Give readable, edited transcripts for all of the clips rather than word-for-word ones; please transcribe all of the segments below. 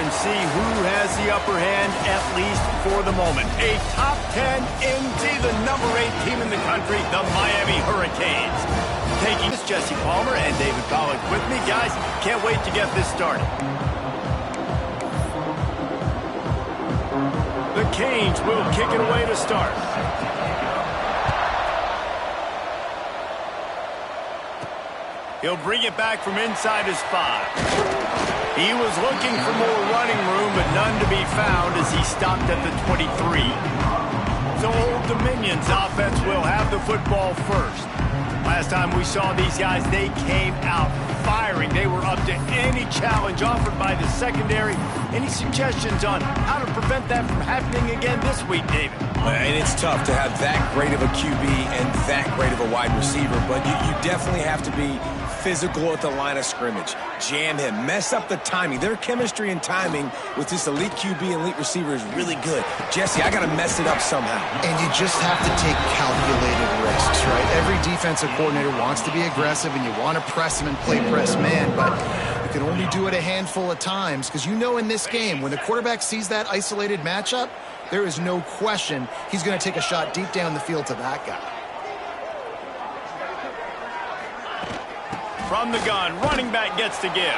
and see who has the upper hand, at least for the moment. A top 10 into the number 8 team in the country, the Miami Hurricanes. Taking this, Jesse Palmer and David Pollack with me. Guys, can't wait to get this started. The Canes will kick it away to start. He'll bring it back from inside his 5. He was looking for more running room, but none to be found as he stopped at the 23. So Old Dominion's offense will have the football first. Last time we saw these guys, they came out firing. They were up to any challenge offered by the secondary. Any suggestions on how to prevent that from happening again this week, David? And it's tough to have that great of a QB and that great of a wide receiver, but you definitely have to be physical at the line of scrimmage. Jam him. Mess up the timing. Their chemistry and timing with this elite QB and elite receiver is really good. Jesse, I got to mess it up somehow. And you just have to take calculated risks, right? Every defensive coordinator wants to be aggressive, and you want to press him and play press man, but you can only do it a handful of times because you know in this game, when the quarterback sees that isolated matchup, there is no question he's going to take a shot deep down the field to that guy. From the gun, running back gets to give.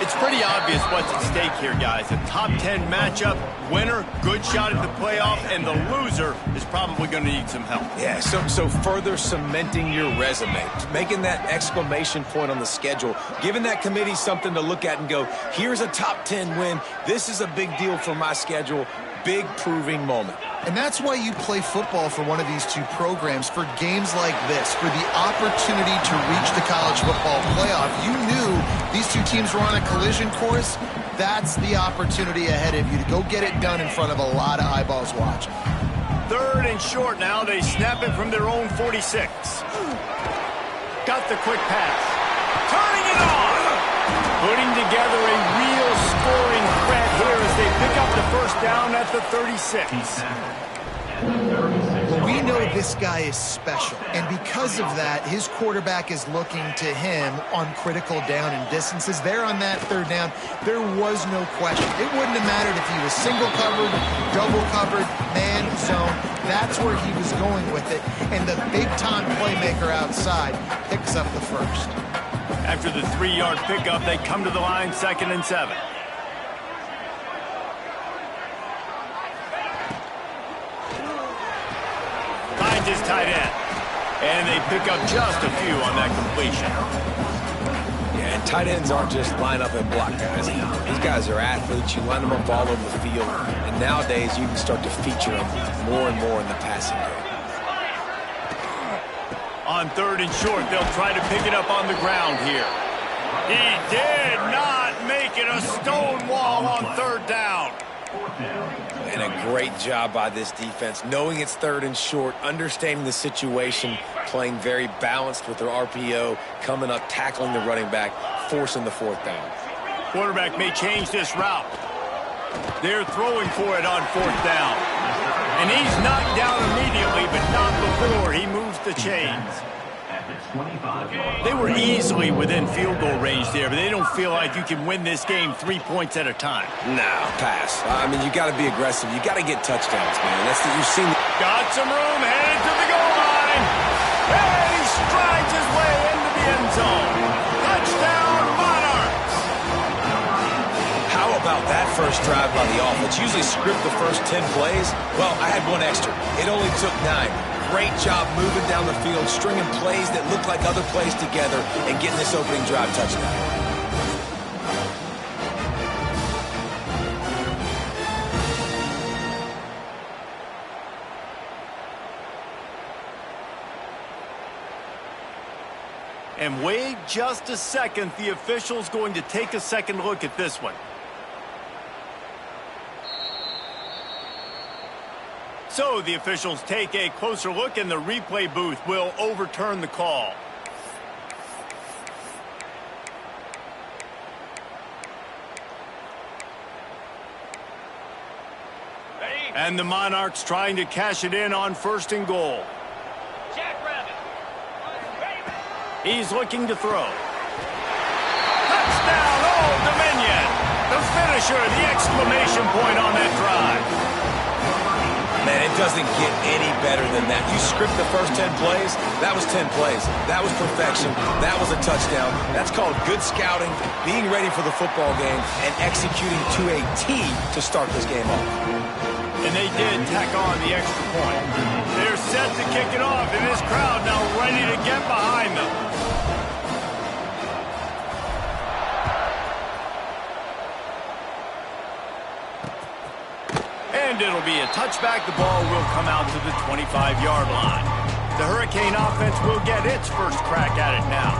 It's pretty obvious what's at stake here, guys. A top 10 matchup, winner, good shot at the playoff, and the loser is probably going to need some help. Yeah, so further cementing your resume, making that exclamation point on the schedule, giving that committee something to look at and go, here's a top 10 win. This is a big deal for my schedule. Big proving moment. And that's why you play football for one of these two programs, for games like this, for the opportunity to reach the college football playoff. You knew these two teams were on a collision course. That's the opportunity ahead of you to go get it done in front of a lot of eyeballs watching. 3rd and short now. They snap it from their own 46. Got the quick pass. Turning it on. Putting together a real scoring threat here as they pick up the first down at the 36. We know this guy is special, and because of that, his quarterback is looking to him on critical down and distances. There on that 3rd down, there was no question. It wouldn't have mattered if he was single covered, double covered, man, zone. That's where he was going with it, and the big-time playmaker outside picks up the first. After the 3-yard pickup, they come to the line, 2nd and 7. Finds his tight end. And they pick up just a few on that completion. Yeah, and tight ends aren't just line up and block guys. These guys are athletes. You line them up all over the field. And nowadays, you can start to feature them more and more in the passing game. On 3rd and short, they'll try to pick it up on the ground here. He did not make it a stone wall on 3rd down. And a great job by this defense, knowing it's 3rd and short, understanding the situation, playing very balanced with their RPO, coming up, tackling the running back, forcing the 4th down. Quarterback may change this route. They're throwing for it on 4th down. And he's knocked down immediately, but not before he moves the chains. They were easily within field goal range there, but they don't feel like you can win this game 3 points at a time. No, pass. I mean, you got to be aggressive. You got to get touchdowns, man. That's what you've seen. Got some room, headed to the goal line. And he strides his way into the end zone. Touchdown, Monarchs. How about that first drive by the offense? Usually script the first 10 plays. Well, I had one extra. It only took 9. Great job moving down the field, stringing plays that look like other plays together, and getting this opening drive touchdown. And wait just a second. The official's going to take a second look at this one. So the officials take a closer look, and the replay booth will overturn the call. And the Monarchs trying to cash it in on 1st and goal. He's looking to throw. Touchdown, Old Dominion. The finisher, the exclamation point on that drive. Man, it doesn't get any better than that. You script the first 10 plays, that was 10 plays. That was perfection. That was a touchdown. That's called good scouting, being ready for the football game, and executing to a T to start this game off. And they did tack on the extra point. They're set to kick it off, and this crowd now ready to get behind them. And it'll be a touchback. The ball will come out to the 25-yard line. The Hurricane offense will get its first crack at it now.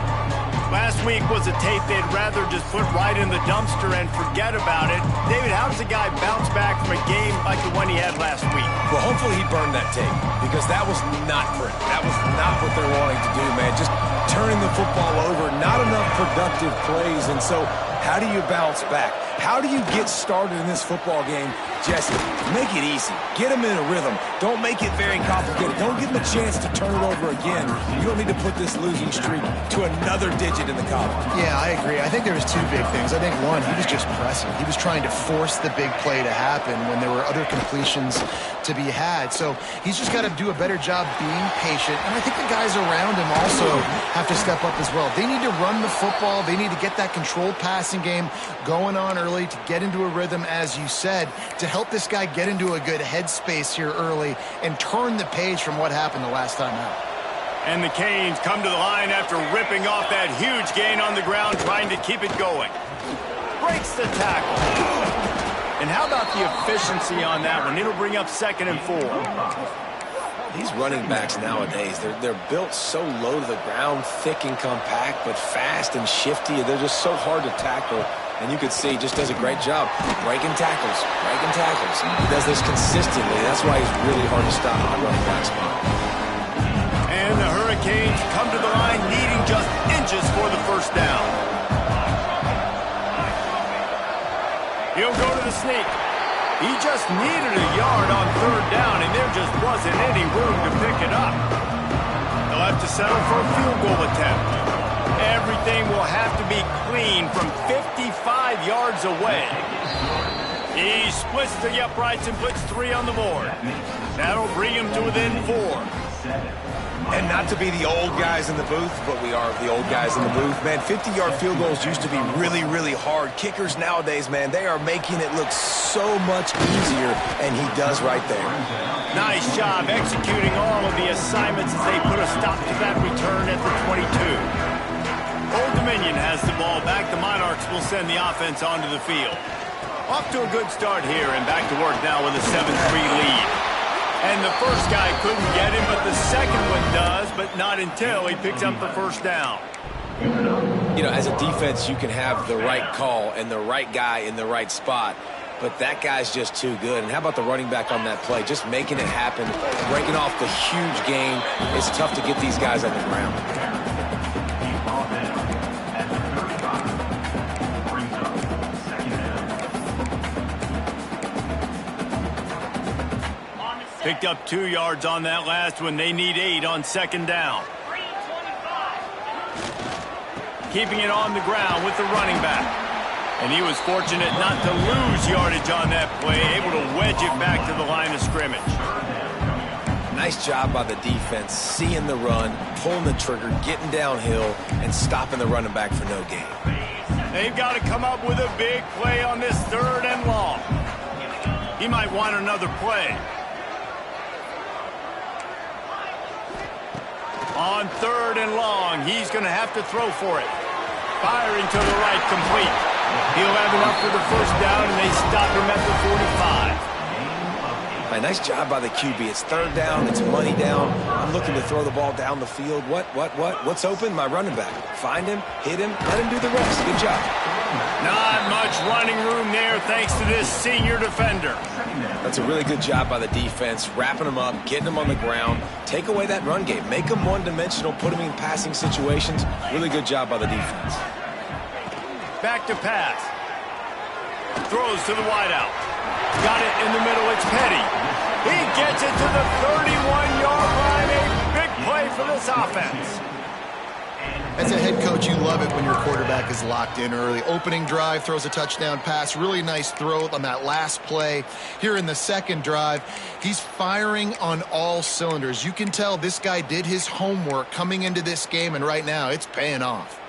Last week was a tape they'd rather just put right in the dumpster and forget about it. David, how does a guy bounce back from a game like the one he had last week? Well, hopefully he burned that tape, because that was not pretty. That was not what they're wanting to do, man. Just turning the football over, not enough productive plays. And so how do you bounce back? How do you get started in this football game? Jesse, make it easy. Get them in a rhythm. Don't make it very complicated. Don't give them a chance to turn it over again. You don't need to put this losing streak to another digit in the column. Yeah, I agree. I think there was two big things. I think, one, he was just pressing. He was trying to force the big play to happen when there were other completions to be had. So he's just got to do a better job being patient. And I think the guys around him also have to step up as well. They need to run the football. They need to get that controlled passing game going on early to get into a rhythm, as you said, to help this guy get into a good headspace here early and turn the page from what happened the last time out. And the Canes come to the line after ripping off that huge gain on the ground, trying to keep it going. Breaks the tackle. And how about the efficiency on that one? It'll bring up 2nd and 4. These running backs nowadays, they're built so low to the ground, thick and compact, but fast and shifty. They're just so hard to tackle. And you could see he just does a great job breaking tackles, breaking tackles. He does this consistently. That's why he's really hard to stop in the running back spot. And the Hurricanes come to the line needing just inches for the first down. He'll go to the sneak. He just needed a yard on 3rd down, and there just wasn't any room to pick it up. They'll have to settle for a field goal attempt. Everything will have to be clean from 55 yards away. He splits the uprights and puts 3 on the board. That'll bring him to within 4. And not to be the old guys in the booth, but we are the old guys in the booth. Man, 50-yard field goals used to be really, really hard. Kickers nowadays, man, they are making it look so much easier, and he does right there. Nice job executing all of the assignments as they put a stop to that return at the 22. Old Dominion has the ball back. The Monarchs will send the offense onto the field. Off to a good start here, and back to work now with a 7-3 lead. And the first guy couldn't get him, but the second one does, but not until he picks up the first down. You know, as a defense, you can have the right call and the right guy in the right spot, but that guy's just too good. And how about the running back on that play? Just making it happen, breaking off the huge gain. It's tough to get these guys on the ground. Picked up 2 yards on that last one. They need 8 on 2nd down. Keeping it on the ground with the running back. And he was fortunate not to lose yardage on that play, able to wedge it back to the line of scrimmage. Nice job by the defense, seeing the run, pulling the trigger, getting downhill, and stopping the running back for no gain. They've got to come up with a big play on this 3rd and long. He might want another play. On 3rd and long, he's going to have to throw for it. Firing to the right, complete. He'll have enough for the first down, and they stop him at the 45. Nice job by the QB. It's 3rd down. It's money down. I'm looking to throw the ball down the field. What's open? My running back. Find him, hit him, let him do the rest. Good job. Not much running room there thanks to this senior defender. That's a really good job by the defense, wrapping them up, getting them on the ground. Take away that run game. Make them one-dimensional, put them in passing situations. Really good job by the defense. Back to pass. Throws to the wideout. Got it in the middle. It's Petty. He gets it to the 31-yard line. A big play for this offense. As a head coach, you love it when your quarterback is locked in early. Opening drive, throws a touchdown pass, really nice throw on that last play. Here in the second drive, he's firing on all cylinders. You can tell this guy did his homework coming into this game, and right now it's paying off.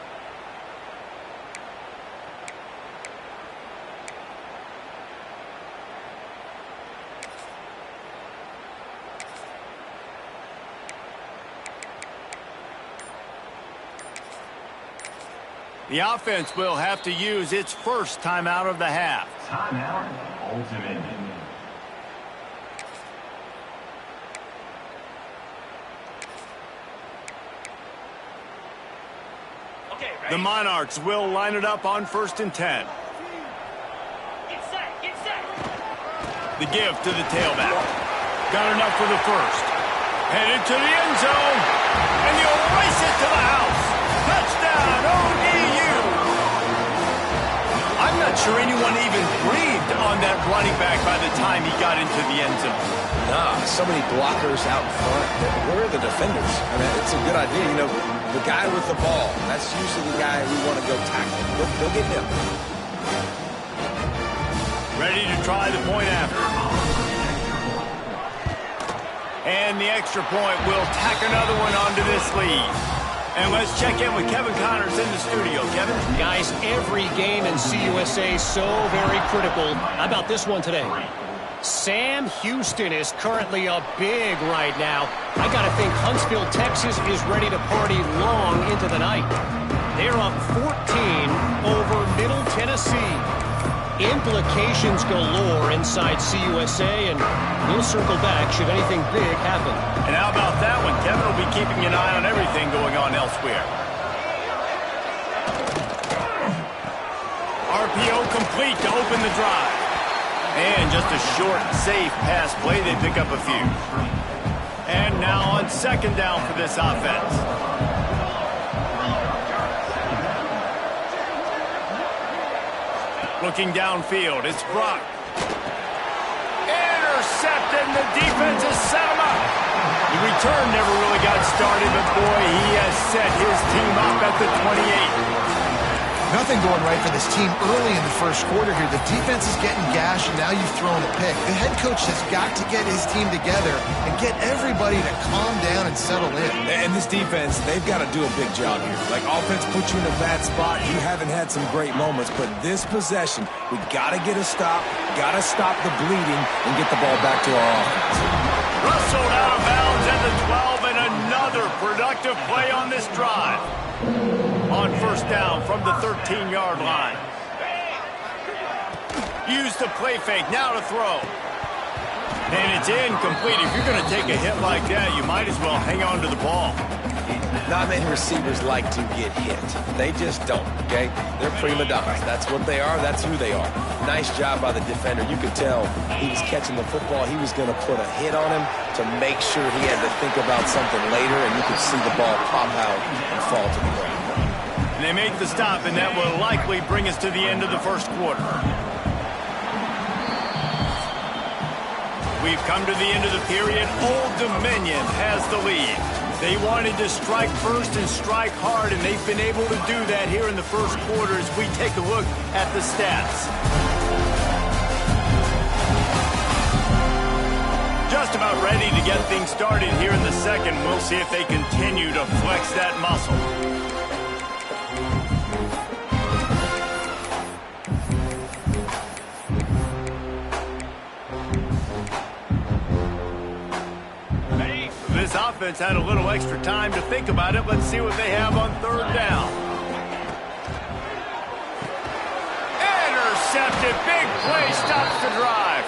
The offense will have to use its first timeout of the half. Timeout, ultimate. The Monarchs will line it up on 1st and 10. Get set. The give to the tailback. Got enough for the first. Headed to the end zone. And he'll race it to the house. Touchdown, ODU. I'm not sure anyone even breathed on that running back by the time he got into the end zone. Nah, so many blockers out in front. Where are the defenders? I mean, it's a good idea. You know, the guy with the ball, that's usually the guy we want to go tackle. Go get him. Ready to try the point after. And the extra point will tack another one onto this lead. And let's check in with Kevin Connors in the studio. Kevin? Guys, every game in CUSA is so very critical. How about this one today? Sam Houston is currently up big right now. I got to think Huntsville, Texas is ready to party long into the night. They're up 14 over Middle Tennessee. Implications galore inside CUSA, and we'll circle back should anything big happen. And how about that one? Kevin will be keeping an eye on everything going on elsewhere. RPO complete to open the drive. And just a short, safe pass play. They pick up a few. And now on 2nd down for this offense. Looking downfield, it's Brock. Intercepted, and the defense has set him up. The return never really got started, but boy, he has set his team up at the 28. Nothing going right for this team early in the first quarter here. The defense is getting gashed, and now you've thrown a pick. The head coach has got to get his team together and get everybody to calm down and settle in. And this defense, they've got to do a big job here. Like, offense puts you in a bad spot. You haven't had some great moments, but this possession, we got to get a stop, got to stop the bleeding, and get the ball back to our offense. Rustled out of bounds at the 12, and another productive play on this drive. On 1st down from the 13-yard line. Use the play fake, now to throw. And it's incomplete. If you're going to take a hit like that, you might as well hang on to the ball. Not many receivers like to get hit. They just don't, okay? They're prima donnas. That's what they are. That's who they are. Nice job by the defender. You could tell he was catching the football. He was going to put a hit on him to make sure he had to think about something later, and you could see the ball pop out and fall to the ground. And they make the stop, and that will likely bring us to the end of the first quarter. We've come to the end of the period. Old Dominion has the lead. They wanted to strike first and strike hard, and they've been able to do that here in the first quarter as we take a look at the stats. Just about ready to get things started here in the second. We'll see if they continue to flex that muscle. This offense had a little extra time to think about it. Let's see what they have on 3rd down. Intercepted. Big play stops the drive.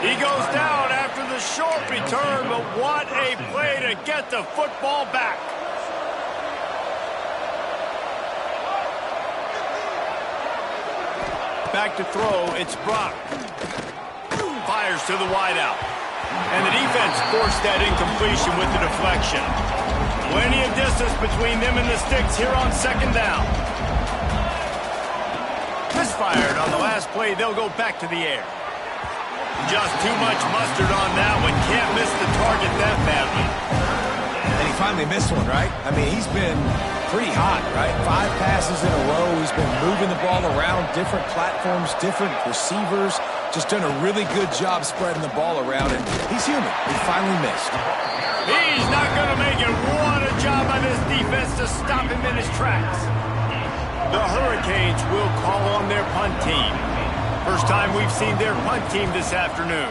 He goes down after the short return, but what a play to get the football back. Back to throw. It's Brock. Fires to the wideout. And the defense forced that incompletion with the deflection. Plenty of distance between them and the sticks here on 2nd down. Misfired on the last play. They'll go back to the air. Just too much mustard on that one. Can't miss the target that badly. And he finally missed one, right? I mean, he's been pretty hot, right? 5 passes in a row. He's been moving the ball around, different platforms, different receivers. Just done a really good job spreading the ball around, and he's human. He finally missed. He's not going to make it. What a job by this defense to stop him in his tracks. The Hurricanes will call on their punt team. First time we've seen their punt team this afternoon.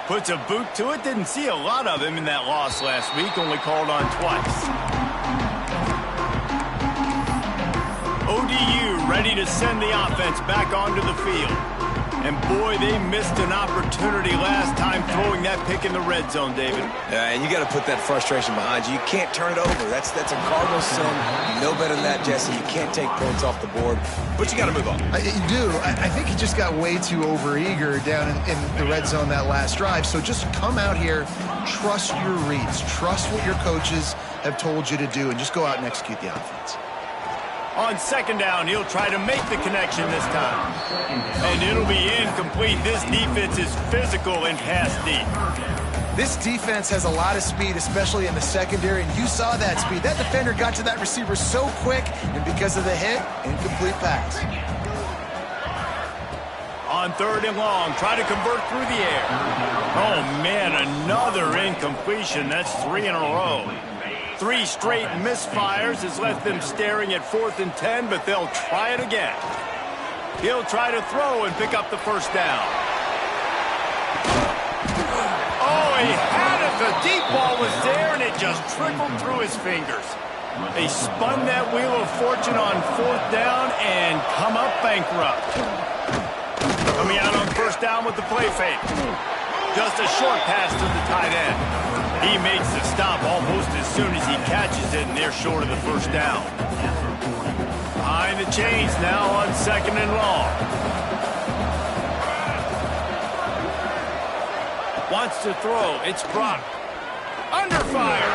Puts a boot to it. Didn't see a lot of him in that loss last week. Only called on twice. ODU ready to send the offense back onto the field. And boy, they missed an opportunity last time throwing that pick in the red zone, David. And you got to put that frustration behind you. You can't turn it over. That's a cardinal sin. You know better than that, Jesse. You can't take points off the board, but you got to move on. You do. I think he just got way too overeager down in the red zone that last drive. So just come out here, trust your reads, trust what your coaches have told you to do, and just go out and execute the offense. On second down, he'll try to make the connection this time. And it'll be incomplete. This defense is physical in pass deep. This defense has a lot of speed, especially in the secondary, and you saw that speed. That defender got to that receiver so quick, and because of the hit, incomplete pass. On third and long, try to convert through the air. Oh, man, another incompletion. That's 3 in a row. 3 straight misfires has left them staring at 4th and 10, but they'll try it again. He'll try to throw and pick up the first down. Oh, he had it. The deep ball was there, and it just trickled through his fingers. They spun that wheel of fortune on 4th down and come up bankrupt. Coming out on first down with the play fake. Just a short pass to the tight end. He makes the stop almost as soon as he catches it, and they're short of the first down. Behind the chains now on second and long. Wants to throw. It's Brock. Under fire.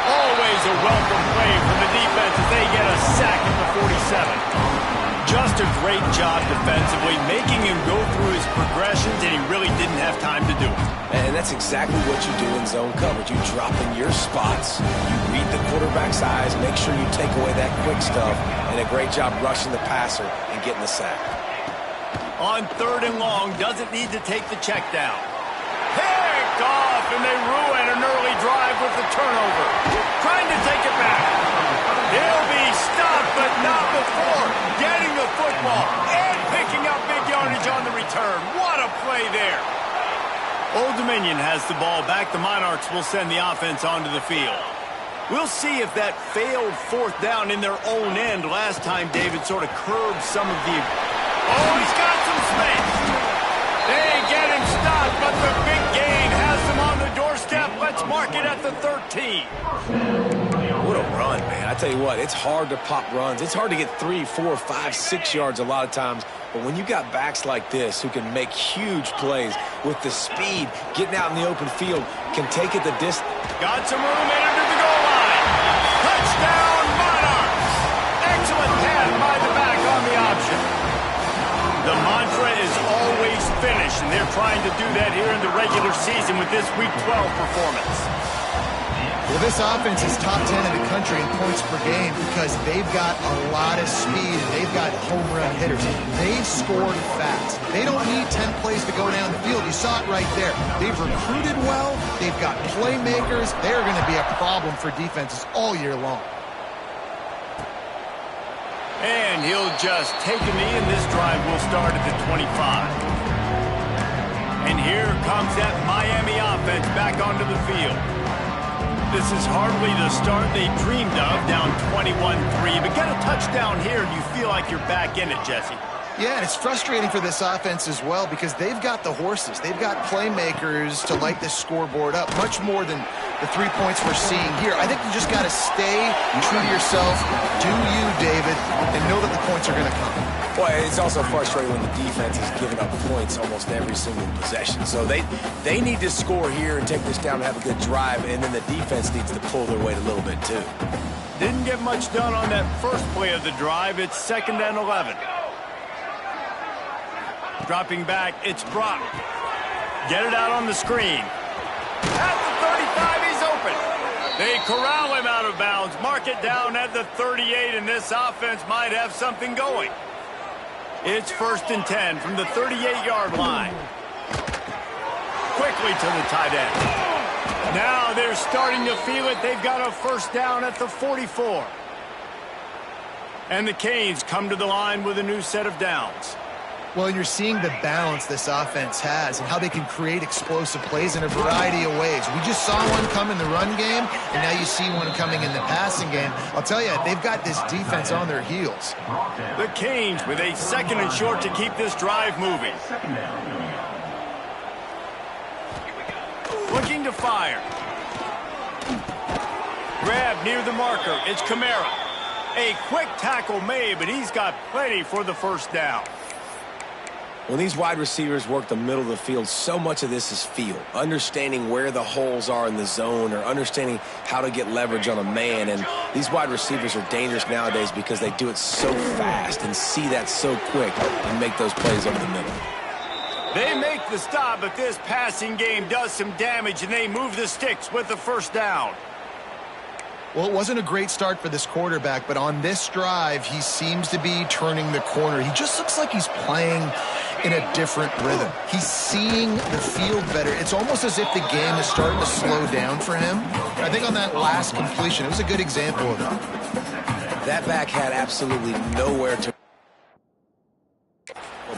Always a welcome play for the defense as they get a sack at the 47. Just a great job defensively, making him go through his progressions, and he really didn't have time to do it. And that's exactly what you do in zone coverage. You drop in your spots, you read the quarterback's eyes, make sure you take away that quick stuff, and a great job rushing the passer and getting the sack. On third and long, doesn't need to take the check down. Picked off, and they ruin an early drive with the turnover. Trying to take it back. He'll be stopped, but not before getting the football and picking up big yardage on the return. What a play there. Old Dominion has the ball back. The Monarchs will send the offense onto the field. We'll see if that failed 4th down in their own end last time David sort of curbed some of the... Oh, he's got some space. They get him stopped, but the big gain has them on the doorstep. Let's mark it at the 13. What a run, man. I tell you what, it's hard to pop runs. It's hard to get 3, 4, 5, 6 yards a lot of times. But when you got backs like this who can make huge plays with the speed, getting out in the open field, can take it the distance. Got some room in under the goal line. Touchdown, Monarchs. Excellent pass by the back on the option. The mantra is always finish, and they're trying to do that here in the regular season with this Week 12 performance. Well, this offense is top 10 in the country in points per game because they've got a lot of speed and they've got home run hitters. They've scored fast. They don't need 10 plays to go down the field. You saw it right there. They've recruited well. They've got playmakers. They're going to be a problem for defenses all year long. And he'll just take a knee, and this drive will start at the 25. And here comes that Miami offense back onto the field. This is hardly the start they dreamed of, down 21-3. But get a touchdown here, and you feel like you're back in it, Jesse. Yeah, and it's frustrating for this offense as well because they've got the horses. They've got playmakers to light this scoreboard up, much more than the 3 points we're seeing here. I think you just got to stay true to yourself, do you, David, and know that the points are going to come. Boy, it's also frustrating when the defense is giving up points almost every single possession. So they need to score here and take this down and have a good drive, and then the defense needs to pull their weight a little bit too. Didn't get much done on that first play of the drive. It's 2nd and 11. Dropping back, it's Brock. Get it out on the screen. At the 35, he's open. They corral him out of bounds. Mark it down at the 38, and this offense might have something going. It's 1st and 10 from the 38-yard line. Quickly to the tight end. Now they're starting to feel it. They've got a 1st down at the 44. And the Canes come to the line with a new set of downs. Well, and you're seeing the balance this offense has and how they can create explosive plays in a variety of ways. We just saw one come in the run game, and now you see one coming in the passing game. I'll tell you, they've got this defense on their heels. The Canes with a 2nd and short to keep this drive moving. Looking to fire. Grab near the marker. It's Kamara. A quick tackle made, but he's got plenty for the 1st down. When these wide receivers work the middle of the field, so much of this is feel. Understanding where the holes are in the zone or understanding how to get leverage on a man. And these wide receivers are dangerous nowadays because they do it so fast and see that so quick and make those plays over the middle. They make the stop, but this passing game does some damage, and they move the sticks with the 1st down. Well, it wasn't a great start for this quarterback, but on this drive, he seems to be turning the corner. He just looks like he's playing in a different rhythm. He's seeing the field better. It's almost as if the game is starting to slow down for him. And I think on that last completion, it was a good example of that. That back had absolutely nowhere to...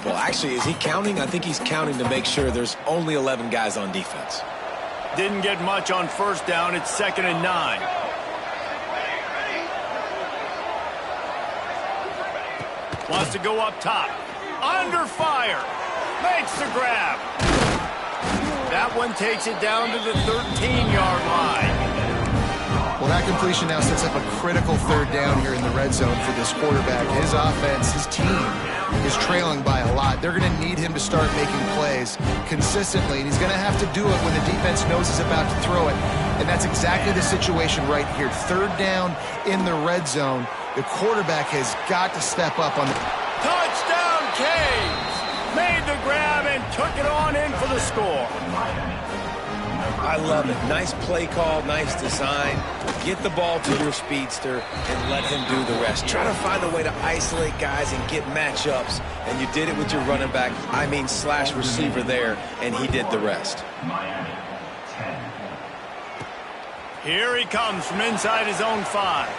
Well, actually, is he counting? I think he's counting to make sure there's only 11 guys on defense. Didn't get much on 1st down. It's 2nd and 9. Wants to go up top. Under fire. Makes the grab. That one takes it down to the 13-yard line. Well, that completion now sets up a critical 3rd down here in the red zone for this quarterback. His offense, his team, is trailing by a lot. They're going to need him to start making plays consistently, and he's going to have to do it when the defense knows he's about to throw it. And that's exactly the situation right here. 3rd down in the red zone. The quarterback has got to step up on the... Touchdown, Canes! Made the grab and took it on in for the score. I love it. Nice play call, nice design. Get the ball to your speedster and let him do the rest. Try to find a way to isolate guys and get matchups, and you did it with your running back, slash receiver there, and he did the rest. Here he comes from inside his own 5.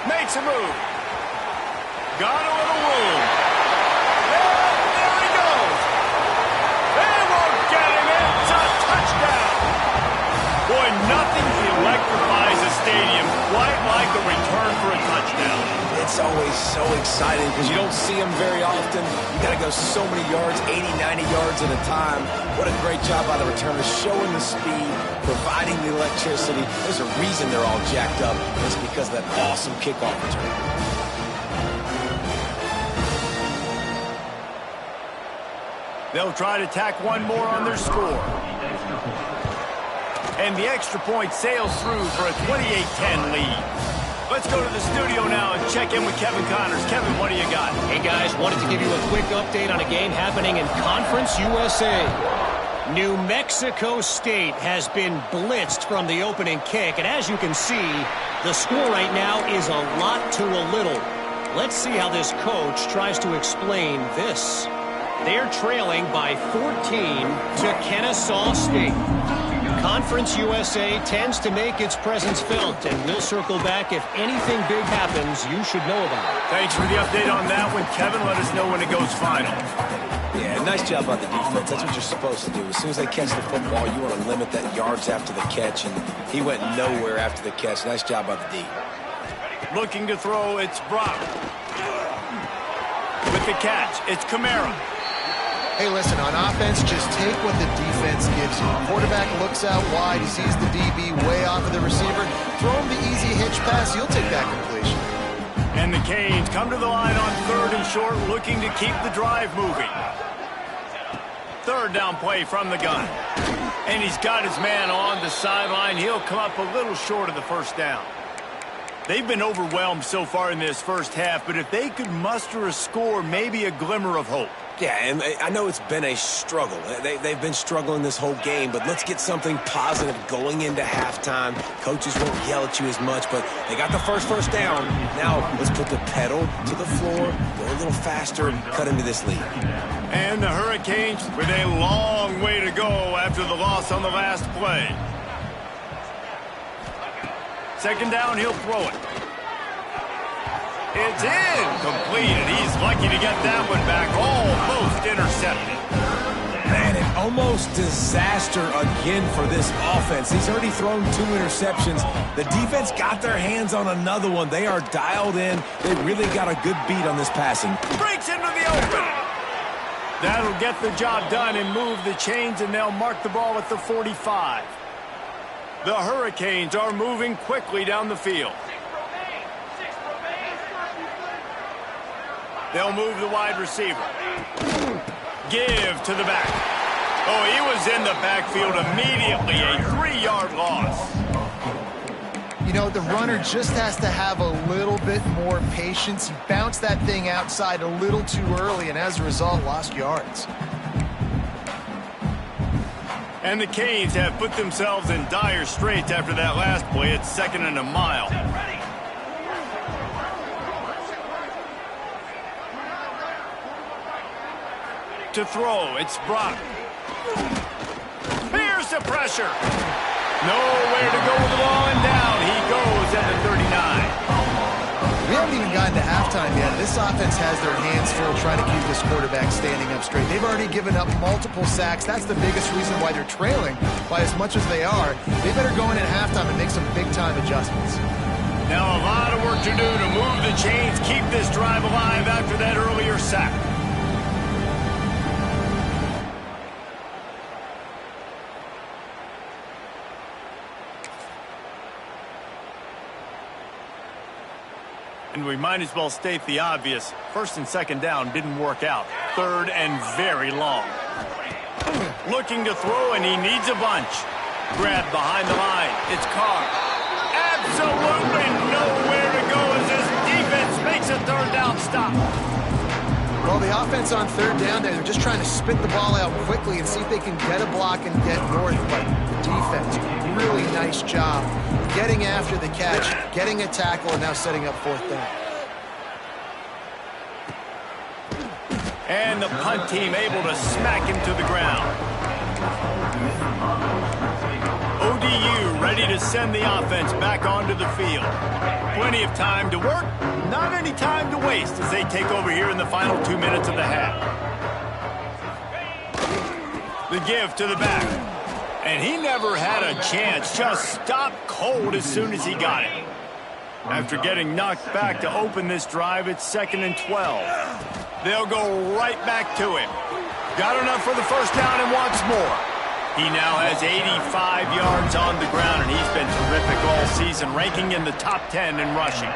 Makes a move. Got a little room. And there he goes. They won't get him. It's a touchdown. Boy, nothing electrifies a stadium quite like a return for a touchdown. It's always so exciting because you don't see them very often. You got to go so many yards, 80, 90 yards at a time. What a great job by the returner, showing the speed, providing the electricity. There's a reason they're all jacked up. It's because of that awesome kickoff return. They'll try to tack one more on their score. And the extra point sails through for a 28-10 lead. Let's go to the studio now and check in with Kevin Connors. Kevin, what do you got? Hey, guys, wanted to give you a quick update on a game happening in Conference USA. New Mexico State has been blitzed from the opening kick, and as you can see, the score right now is a lot to a little. Let's see how this coach tries to explain this. They're trailing by 14 to Kennesaw State. Conference USA tends to make its presence felt, and we'll circle back if anything big happens you should know about. Thanks for the update on that one, Kevin. Let us know when it goes final. Yeah, nice job by the defense. That's what you're supposed to do. As soon as they catch the football, you want to limit that yards after the catch, and he went nowhere after the catch. Nice job by the D. Looking to throw, it's Brock. With the catch, it's Kamara. Hey, listen, on offense, just take what the defense gives you. The quarterback looks out wide. He sees the DB way off of the receiver. Throw him the easy hitch pass. You'll take that completion. And the Canes come to the line on 3rd and short, looking to keep the drive moving. 3rd down play from the gun. And he's got his man on the sideline. He'll come up a little short of the 1st down. They've been overwhelmed so far in this first half, but if they could muster a score, maybe a glimmer of hope. Yeah, and I know it's been a struggle. They've been struggling this whole game, but let's get something positive going into halftime. Coaches won't yell at you as much, but they got the first down. Now let's put the pedal to the floor, go a little faster, and cut into this lead. And the Hurricanes with a long way to go after the loss on the last play. Second down, he'll throw it. It's incomplete, he's lucky to get that one back. Almost intercepted. Man, an almost disaster again for this offense. He's already thrown 2 interceptions. The defense got their hands on another one. They are dialed in. They really got a good beat on this passing. Breaks into the open. That'll get the job done and move the chains, and they'll mark the ball at the 45. The Hurricanes are moving quickly down the field. They'll move the wide receiver. Give to the back. Oh, he was in the backfield immediately. A 3-yard loss. You know, the runner just has to have a little bit more patience. He bounced that thing outside a little too early, and as a result, lost yards. And the Canes have put themselves in dire straits after that last play. It's 2nd and a mile. To throw, it's Brock. Here's the pressure. Nowhere to go with the ball, and down he goes at the 39. We haven't even gotten to halftime yet. This offense has their hands full trying to keep this quarterback standing up straight. They've already given up multiple sacks. That's the biggest reason why they're trailing by as much as they are. They better go in at halftime and make some big-time adjustments. Now a lot of work to do to move the chains, keep this drive alive after that earlier sack. And we might as well state the obvious. 1st and 2nd down didn't work out. 3rd and very long. Looking to throw, and he needs a bunch. Grab behind the line. It's Carr. Absolutely nowhere to go as this defense makes a 3rd down stop. Well, the offense on 3rd down there, they're just trying to spit the ball out quickly and see if they can get a block and get north. But the defense, really nice job getting after the catch, getting a tackle, and now setting up 4th down. And the punt team able to smack him to the ground. ODU ready to send the offense back onto the field. Plenty of time to work, not any time to waste as they take over here in the final 2 minutes of the half. The give to the back. And he never had a chance, just stopped cold as soon as he got it. After getting knocked back to open this drive, it's 2nd and 12. They'll go right back to him. Got enough for the 1st down and wants more. He now has 85 yards on the ground, and he's been terrific all season, ranking in the top 10 in rushing.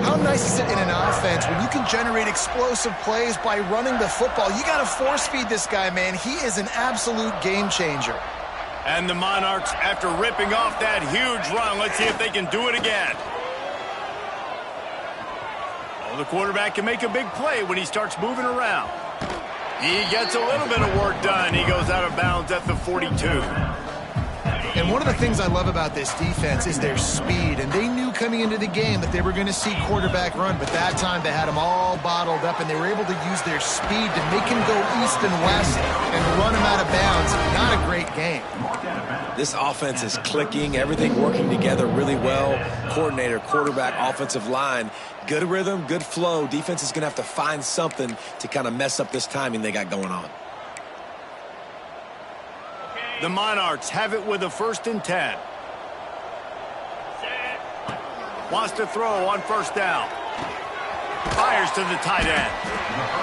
How nice is it in an offense when you can generate explosive plays by running the football? You got to force feed this guy, man. He is an absolute game changer. And the Monarchs, after ripping off that huge run, let's see if they can do it again. Well, the quarterback can make a big play when he starts moving around. He gets a little bit of work done. He goes out of bounds at the 42. And one of the things I love about this defense is their speed. And they knew coming into the game that they were going to see quarterback run. But that time they had him all bottled up, and they were able to use their speed to make him go east and west and run him out of bounds. Not a great game. This offense is clicking, everything working together really well. Coordinator, quarterback, offensive line. Good rhythm, good flow. Defense is going to have to find something to kind of mess up this timing they got going on. The Monarchs have it with a 1st and 10. Wants to throw on 1st down. Fires to the tight end.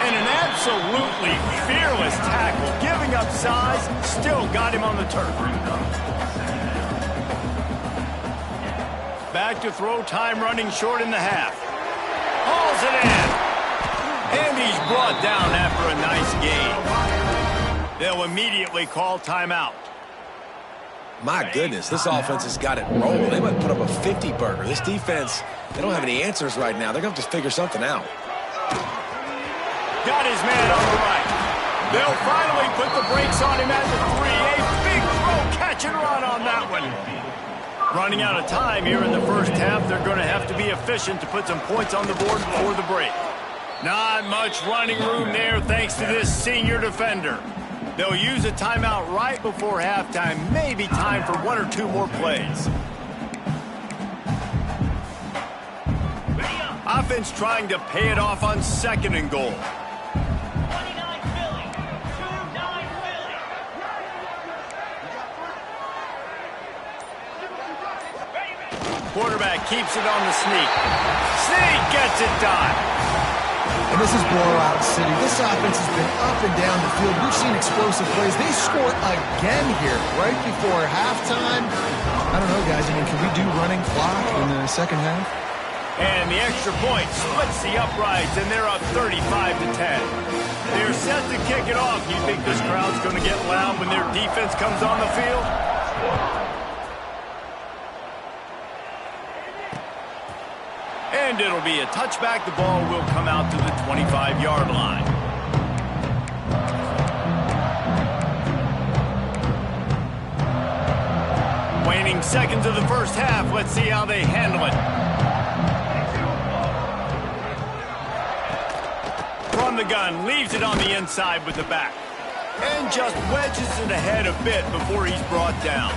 And an absolutely fearless tackle, giving up size, still got him on the turf. Back to throw, time running short in the half. Hauls it in. And he's brought down after a nice gain. They'll immediately call timeout. My goodness, this offense has got it rolling. They might put up a 50-burger. This defense, they don't have any answers right now. They're going to have to figure something out. Got his man on the right. They'll finally put the brakes on him at the 3. A big throw, catch and run on that one. Running out of time here in the first half. They're going to have to be efficient to put some points on the board before the break. Not much running room there thanks to this senior defender. They'll use a timeout right before halftime. Maybe time for 1 or 2 more plays. Offense trying to pay it off on 2nd and goal. 29 Philly. 29 Philly. Quarterback keeps it on the sneak. Sneak gets it done. And this is blowout city. This offense has been up and down the field. We've seen explosive plays. They score again here right before halftime. I don't know, guys. I mean, can we do running clock in the second half? And the extra point splits the uprights, and they're up 35-10. They're set to kick it off. You think this crowd's going to get loud when their defense comes on the field? And it'll be a touchback. The ball will come out to the 25-yard line. Waning seconds of the first half. Let's see how they handle it. From the gun, leaves it on the inside with the back. And just wedges it ahead a bit before he's brought down.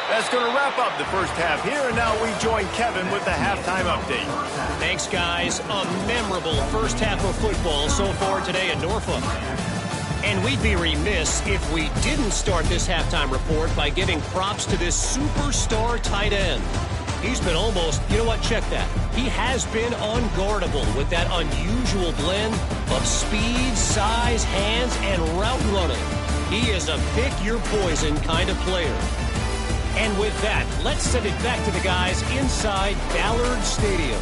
That's going to wrap up the first half here, and now we join Kevin with the halftime update. Thanks, guys. A memorable first half of football so far today in Norfolk. And we'd be remiss if we didn't start this halftime report by giving props to this superstar tight end. He's been almost, you know what, check that. He has been unguardable with that unusual blend of speed, size, hands, and route running. He is a pick-your-poison kind of player. And with that, let's send it back to the guys inside Ballard Stadium.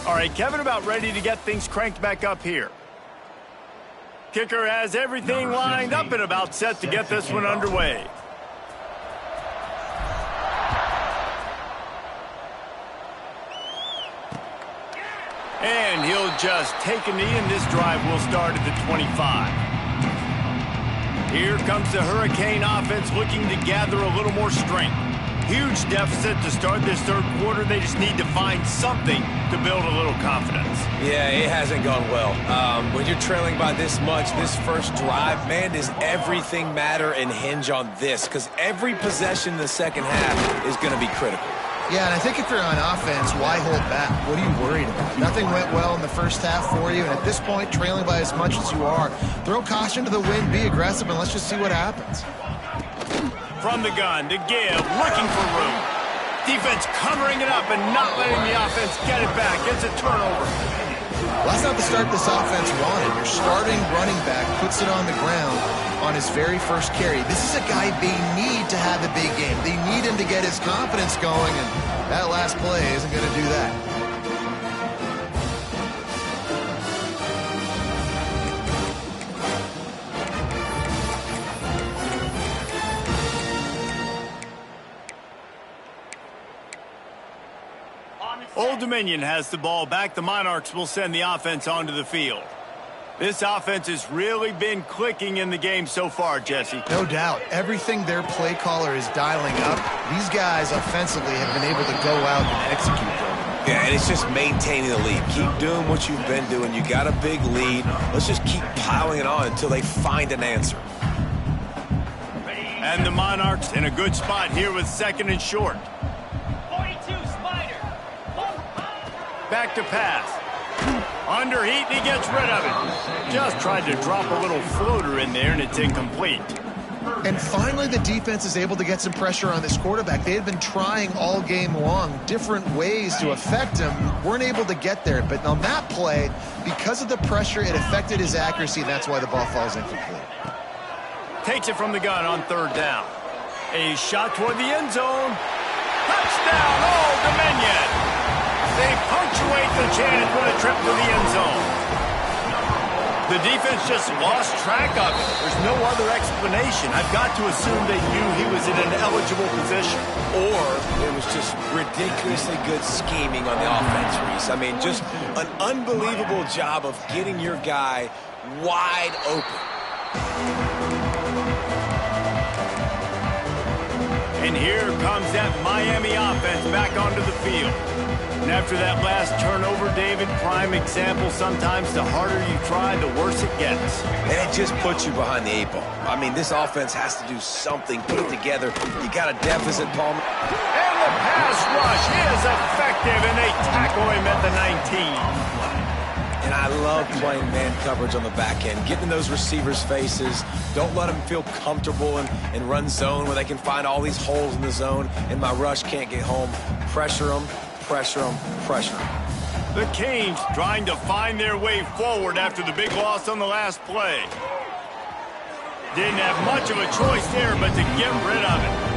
All right, Kevin, about ready to get things cranked back up here. Kicker has everything lined up and about set to get this one underway. And he'll just take a knee, and this drive will start at the 25. Here comes the Hurricane offense looking to gather a little more strength. Huge deficit to start this third quarter. They just need to find something to build a little confidence. Yeah, it hasn't gone well. When you're trailing by this much, this first drive, man, does everything matter and hinge on this? Because every possession in the second half is going to be critical. Yeah, and I think if you're on offense, why hold back? What are you worried about? Nothing went well in the first half for you, and at this point, trailing by as much as you are, throw caution to the wind, be aggressive, and let's just see what happens. From the gun to give, looking for room. Defense covering it up and not letting the offense get it back. It's a turnover. Well, that's not the start this offense wanted. Your starting running back puts it on the ground on his very first carry. This is a guy they need to have a big game. They need him to get his confidence going, and that last play isn't going to do that. Old Dominion has the ball back. The Monarchs will send the offense onto the field. This offense has really been clicking in the game so far, Jesse. No doubt. Everything their play caller is dialing up, these guys offensively have been able to go out and execute them. Yeah, and it's just maintaining the lead. Keep doing what you've been doing. You got a big lead. Let's just keep piling it on until they find an answer. And the Monarchs in a good spot here with 2nd and short. 42 Spider. Back to pass. Under heat, and he gets rid of it. Just tried to drop a little floater in there, and it's incomplete. And finally, the defense is able to get some pressure on this quarterback. They had been trying all game long different ways to affect him, weren't able to get there. But on that play, because of the pressure, it affected his accuracy, and that's why the ball falls incomplete. Takes it from the gun on third down. A shot toward the end zone. Touchdown, Old Dominion. They punctuate the chance with a trip to the end zone. The defense just lost track of it. There's no other explanation. I've got to assume they knew he was in an eligible position. Or it was just ridiculously good scheming on the offense, Reese. I mean, just an unbelievable job of getting your guy wide open. And here comes that Miami offense back onto the field. And after that last turnover, David, prime example, sometimes the harder you try, the worse it gets. And it just puts you behind the 8 ball. I mean, this offense has to do something, put it together. You got a deficit, Palmer. And the pass rush is effective, and they tackle him at the 19. And I love playing man coverage on the back end, getting in those receivers' faces. Don't let them feel comfortable and run zone where they can find all these holes in the zone, and my rush can't get home. Pressure them, pressure them, pressure them. The Canes trying to find their way forward after the big loss on the last play. Didn't have much of a choice there but to get rid of it.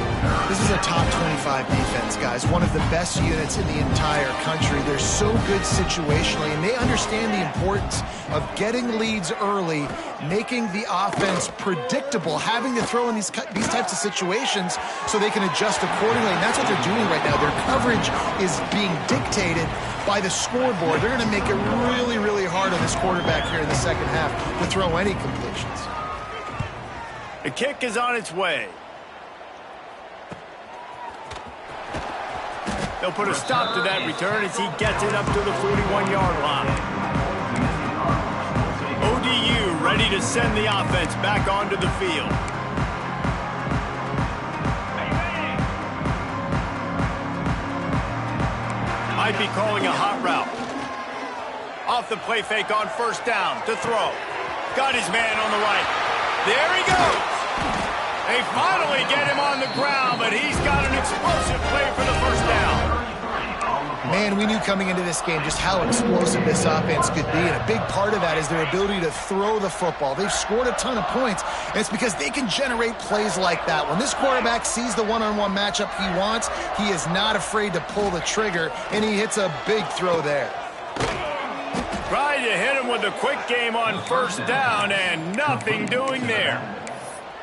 This is a top 25 defense, guys. One of the best units in the entire country. They're so good situationally, and they understand the importance of getting leads early, making the offense predictable, having to throw in these types of situations so they can adjust accordingly. And that's what they're doing right now. Their coverage is being dictated by the scoreboard. They're going to make it really, really hard on this quarterback here in the second half to throw any completions. The kick is on its way. They'll put a stop to that return as he gets it up to the 41-yard line. ODU ready to send the offense back onto the field. Might be calling a hot route. Off the play fake on first down to throw. Got his man on the right. There he goes. They finally get him on the ground, but he's got an explosive play for the first down. Man, we knew coming into this game just how explosive this offense could be, and a big part of that is their ability to throw the football. They've scored a ton of points, and it's because they can generate plays like that. When this quarterback sees the one-on-one matchup he wants, he is not afraid to pull the trigger, and he hits a big throw there. Tried to hit him with a quick game on first down, and nothing doing there.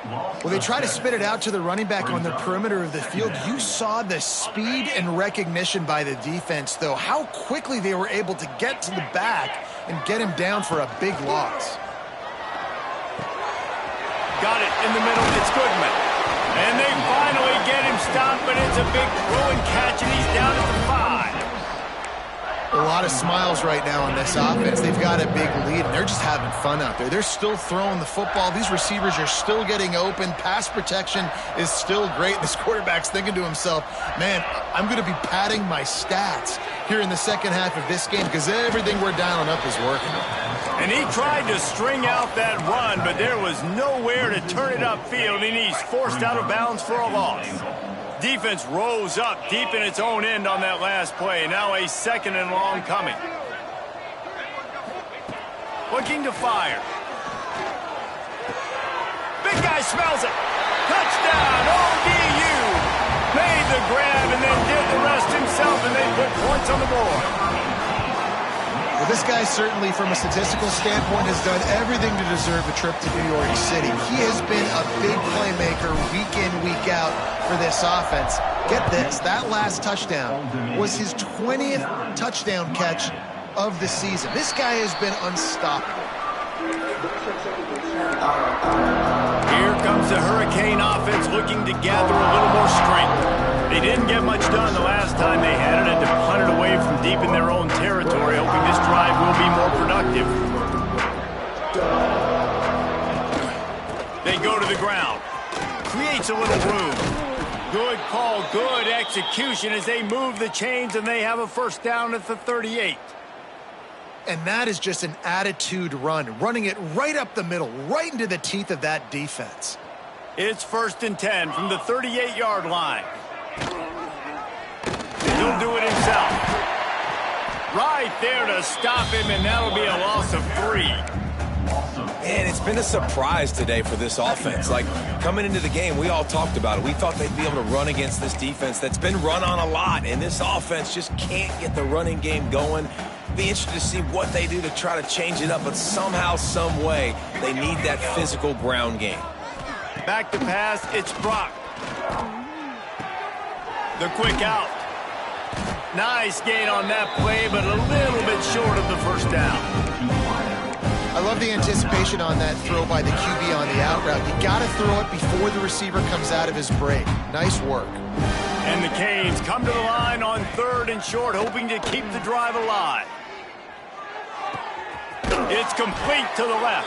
Well, they try to spit it out to the running back on the perimeter of the field. You saw the speed and recognition by the defense, though, how quickly they were able to get to the back and get him down for a big loss. Got it in the middle. It's Goodman. And they finally get him stopped, but it's a big throw and catch, and he's down at the 5. A lot of smiles right now on this offense. They've got a big lead, and they're just having fun out there. They're still throwing the football. These receivers are still getting open. Pass protection is still great. This quarterback's thinking to himself, man, I'm going to be padding my stats here in the second half of this game because everything we're dialing up is working. And he tried to string out that run, but there was nowhere to turn it upfield, and he's forced out of bounds for a loss. Defense rose up deep in its own end on that last play. Now a second and long coming. Looking to fire. Big guy smells it. Touchdown, ODU. Made the grab and then did the rest himself, and they put points on the board. Well, this guy certainly, from a statistical standpoint, has done everything to deserve a trip to New York City. He has been a big playmaker week in, week out for this offense. Get this, that last touchdown was his 20th touchdown catch of the season. This guy has been unstoppable. Here comes the Hurricane offense looking to gather a little more strength. They didn't get much done the last time they had it, and to punt it away from deep in their own territory, hoping this drive will be more productive. They go to the ground. Creates a little room. Good call, good execution as they move the chains, and they have a first down at the 38. And that is just an attitude run, running it right up the middle, right into the teeth of that defense. It's 1st and 10 from the 38-yard line. He'll do it himself. Right there to stop him, and that'll be a loss of 3. And it's been a surprise today for this offense. Like, coming into the game, we all talked about it. We thought they'd be able to run against this defense that's been run on a lot, and this offense just can't get the running game going. Be interested to see what they do to try to change it up, but somehow, some way, they need that physical ground game. Back to pass, it's Brock. The quick out. Nice gain on that play, but a little bit short of the first down. I love the anticipation on that throw by the QB on the out route. You got to throw it before the receiver comes out of his break. Nice work. And the Canes come to the line on 3rd and short, hoping to keep the drive alive. It's complete to the left.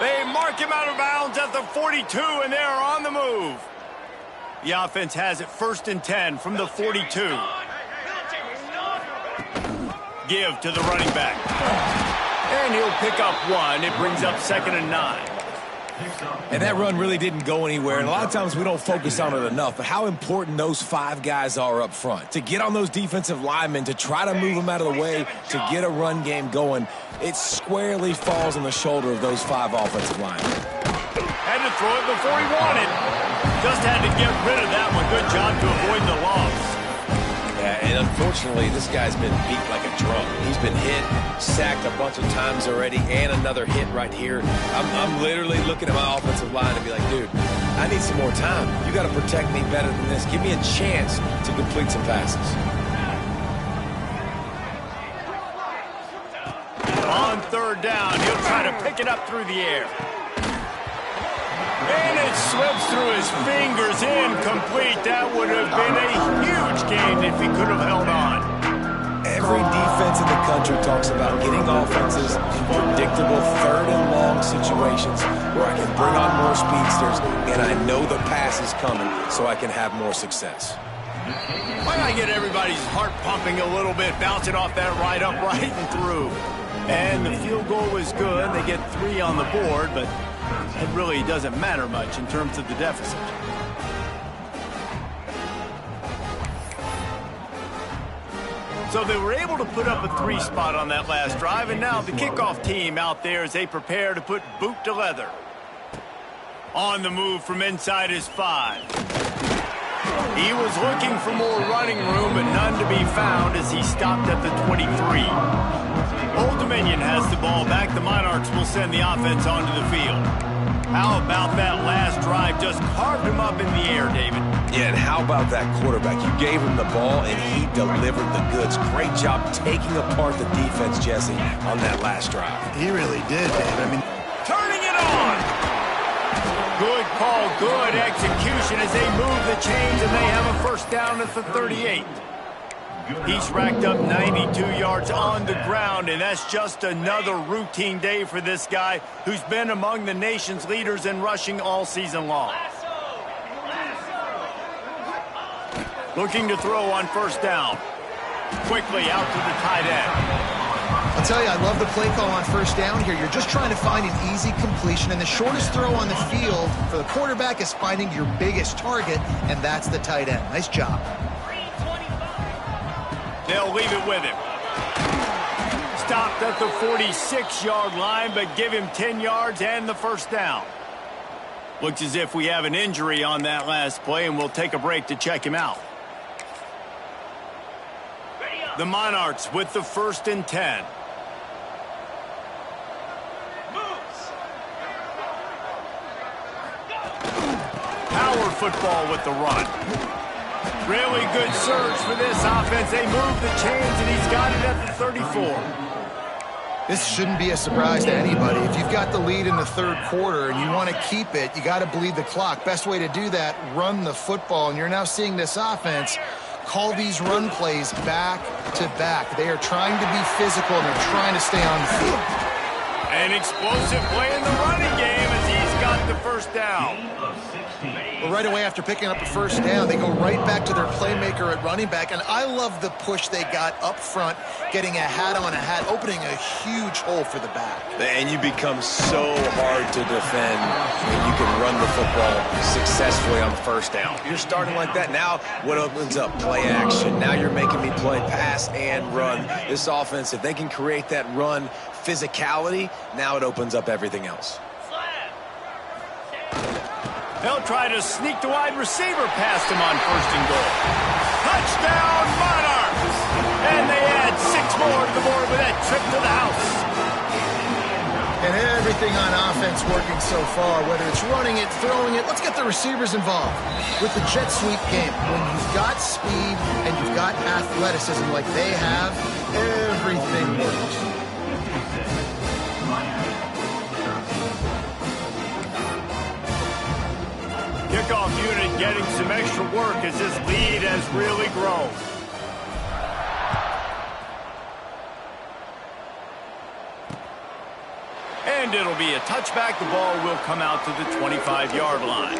They mark him out of bounds at the 42, and they are on the move. The offense has it 1st and 10 from the 42. Give to the running back. And he'll pick up 1. It brings up 2nd and 9. And that run really didn't go anywhere, and a lot of times we don't focus on it enough, but how important those 5 guys are up front. To get on those defensive linemen, to try to move them out of the way, to get a run game going, it squarely falls on the shoulder of those 5 offensive linemen. Had to throw it before he wanted. Just had to get rid of that one. Good job to avoid the loss. Yeah, and unfortunately, this guy's been beat like a drum. He's been hit, sacked a bunch of times already, and another hit right here. I'm literally looking at my offensive line and be like, dude, I need some more time. You got to protect me better than this. Give me a chance to complete some passes. On 3rd down, he'll try to pick it up through the air. And it slips through his fingers, incomplete. That would have been a huge gain if he could have held on. Every defense in the country talks about getting offenses in predictable 3rd and long situations where I can bring on more speedsters and I know the pass is coming so I can have more success. Why not get everybody's heart pumping a little bit, bouncing off that right upright and through. And the field goal was good. They get 3 on the board, but it really doesn't matter much in terms of the deficit. So they were able to put up a 3 spot on that last drive, and now the kickoff team out there as they prepare to put boot to leather. On the move from inside his 5. He was looking for more running room, but none to be found as he stopped at the 23. Old Dominion has the ball back. The Monarchs will send the offense onto the field. How about that last drive? Just carved him up in the air, David. Yeah, and how about that quarterback? You gave him the ball, and he delivered the goods. Great job taking apart the defense, Jesse, on that last drive. He really did, Dave. I mean, Turning it on! Good call, good execution as they move the chains, and they have a 1st down at the 38. He's racked up 92 yards on the ground, and that's just another routine day for this guy who's been among the nation's leaders in rushing all season long. Looking to throw on 1st down. Quickly out to the tight end. I'll tell you, I love the play call on 1st down here. You're just trying to find an easy completion, and the shortest throw on the field for the quarterback is finding your biggest target, and that's the tight end. Nice job. They'll leave it with him. Stopped at the 46-yard line, but give him 10 yards and the 1st down. Looks as if we have an injury on that last play, and we'll take a break to check him out. The Monarchs with the 1st and 10. Power football with the run. Really good surge for this offense. They move the chains, and he's got it at the 34. This shouldn't be a surprise to anybody. If you've got the lead in the 3rd quarter and you want to keep it, you got to bleed the clock. Best way to do that, run the football. And you're now seeing this offense call these run plays back to back. They are trying to be physical, and they're trying to stay on the field. An explosive play in the running game as he's got the 1st down. Well, right away after picking up a first down, they go right back to their playmaker at running back. And I love the push they got up front, getting a hat on a hat, opening a huge hole for the back. And you become so hard to defend when you can run the football successfully on first down. You're starting like that. Now what opens up? Play action. Now you're making me play pass and run. This offense, if they can create that run physicality, now it opens up everything else. They'll try to sneak the wide receiver past him on first and goal. Touchdown, Monarchs! And they add 6 more to the board with that trip to the house. And everything on offense working so far, whether it's running it, throwing it. Let's get the receivers involved. With the jet sweep game, when you've got speed and you've got athleticism like they have, everything works. Kickoff unit getting some extra work as this lead has really grown. And it'll be a touchback. The ball will come out to the 25-yard line.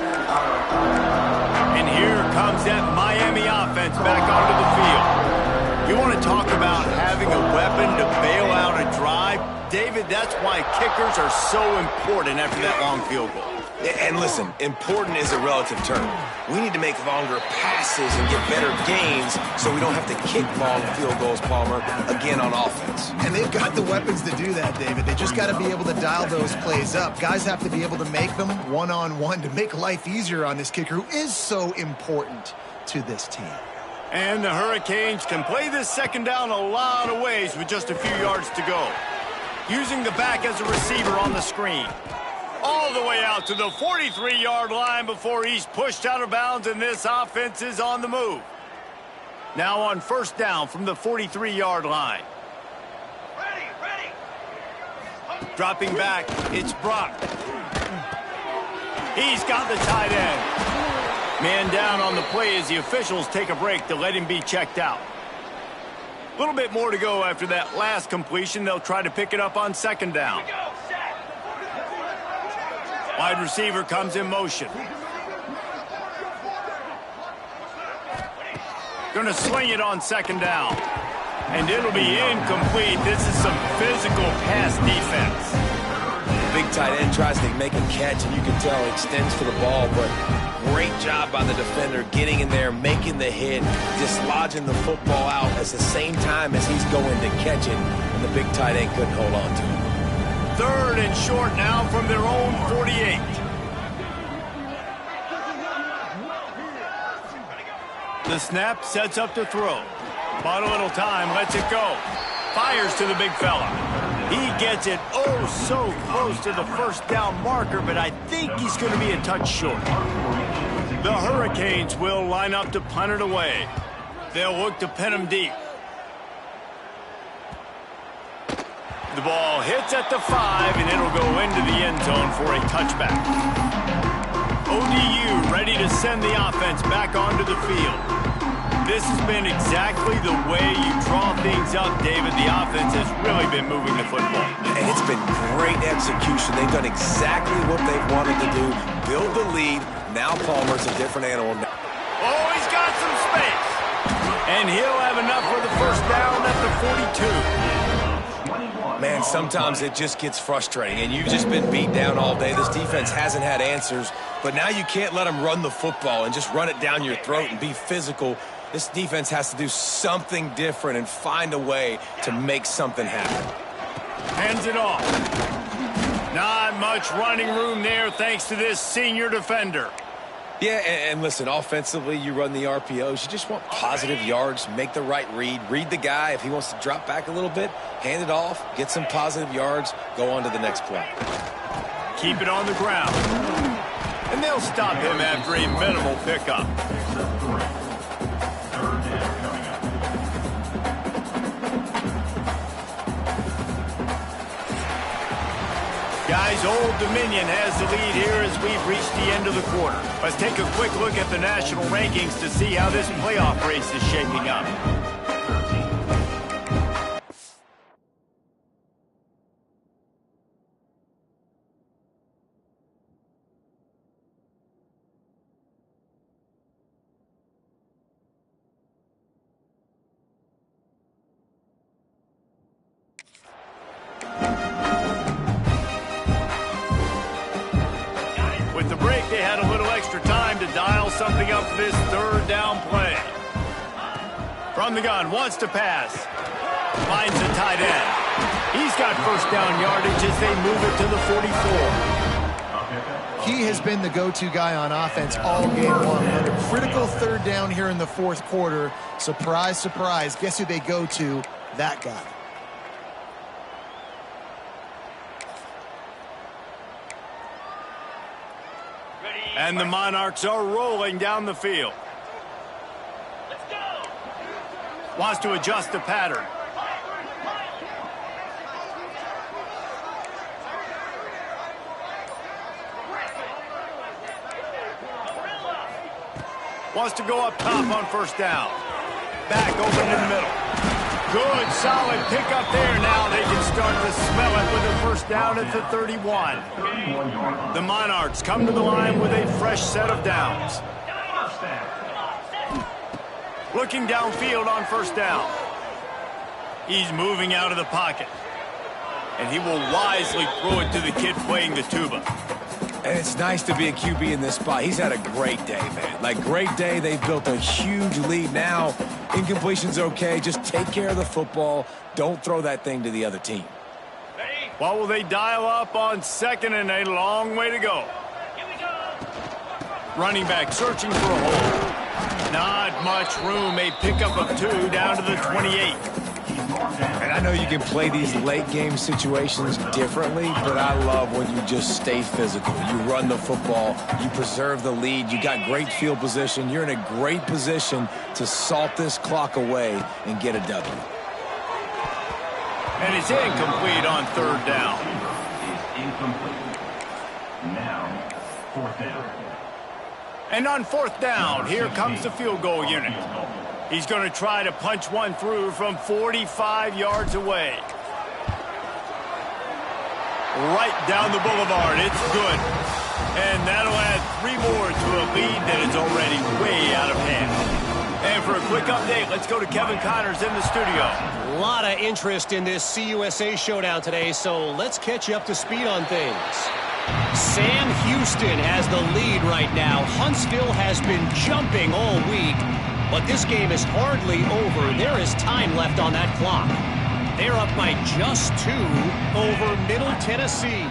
And here comes that Miami offense back onto the field. You want to talk about having a weapon to bail out a drive? David, that's why kickers are so important after that long field goal. And listen, important is a relative term. We need to make longer passes and get better gains so we don't have to kick long field goals, Palmer, again on offense. And they've got the weapons to do that, David. They just got to be able to dial those plays up. Guys have to be able to make them one-on-one to make life easier on this kicker who is so important to this team. And the Hurricanes can play this second down a lot of ways with just a few yards to go. Using the back as a receiver on the screen. All the way out to the 43-yard line before he's pushed out of bounds, and this offense is on the move. Now on first down from the 43-yard line. Dropping back, it's Brock. He's got the tight end. Man down on the play as the officials take a break to let him be checked out. A little bit more to go after that last completion. They'll try to pick it up on second down. Wide receiver comes in motion. Going to sling it on second down. And it'll be incomplete. This is some physical pass defense. Big tight end tries to make a catch, and you can tell extends for the ball, but great job by the defender getting in there, making the hit, dislodging the football out at the same time as he's going to catch it, and the big tight end couldn't hold on to it. Third and short now from their own 48. The snap sets up to throw. Bought a little time, lets it go. Fires to the big fella. He gets it oh so close to the first down marker, but I think he's going to be a touch short. The Hurricanes will line up to punt it away. They'll look to pin him deep. The ball hits at the 5, and it'll go into the end zone for a touchback. ODU ready to send the offense back onto the field. This has been exactly the way you draw things up, David. The offense has really been moving the football. And it's been great execution. They've done exactly what they've wanted to do. Build the lead. Now Palmer's a different animal. Oh, he's got some space. And he'll have enough for the first down at the 42. Man, sometimes it just gets frustrating, and you've just been beat down all day. This defense hasn't had answers, but now you can't let them run the football and just run it down your throat and be physical. This defense has to do something different and find a way to make something happen. Hands it off. Not much running room there thanks to this senior defender. Yeah, and listen, offensively, you run the RPOs. You just want positive yards, make the right read the guy. If he wants to drop back a little bit, hand it off, get some positive yards, go on to the next play. Keep it on the ground. And they'll stop him after a minimal pickup. Guys, Old Dominion has the lead here as we've reached the end of the quarter. Let's take a quick look at the national rankings to see how this playoff race is shaping up. up this third down play. From the gun, wants to pass. Finds the tight end. He's got first down yardage as they move it to the 44. He has been the go-to guy on offense all game long. On a critical third down here in the fourth quarter. Surprise, surprise. Guess who they go to? That guy. And the Monarchs are rolling down the field. Let's go. Wants to adjust the pattern. Wants to go up top on first down. Back open in the middle. Good, solid pickup there. Now they can start to smell it with a first down at the 31. The Monarchs come to the line with a fresh set of downs. Looking downfield on first down. He's moving out of the pocket. And he will wisely throw it to the kid playing the tuba. And it's nice to be a QB in this spot. He's had a great day, man. Like, great day. They've built a huge lead now. Incompletion's okay. Just take care of the football. Don't throw that thing to the other team. What will they dial up on second and a long way to go? Here we go. Running back searching for a hole. Not much room. A pickup of 2 down to the 28. And I know you can play these late game situations differently, but I love when you just stay physical. You run the football, you preserve the lead, you got great field position, you're in a great position to salt this clock away and get a W. And it's incomplete on third down. It's incomplete. Now, fourth down. And on fourth down, here comes the field goal unit. He's going to try to punch one through from 45 yards away. Right down the boulevard. It's good. And that'll add 3 more to a lead that is already way out of hand. And for a quick update, let's go to Kevin Connors in the studio. A lot of interest in this CUSA showdown today, so let's catch you up to speed on things. Sam Houston has the lead right now. Huntsville has been jumping all week. But this game is hardly over. There is time left on that clock. They're up by just 2 over Middle Tennessee.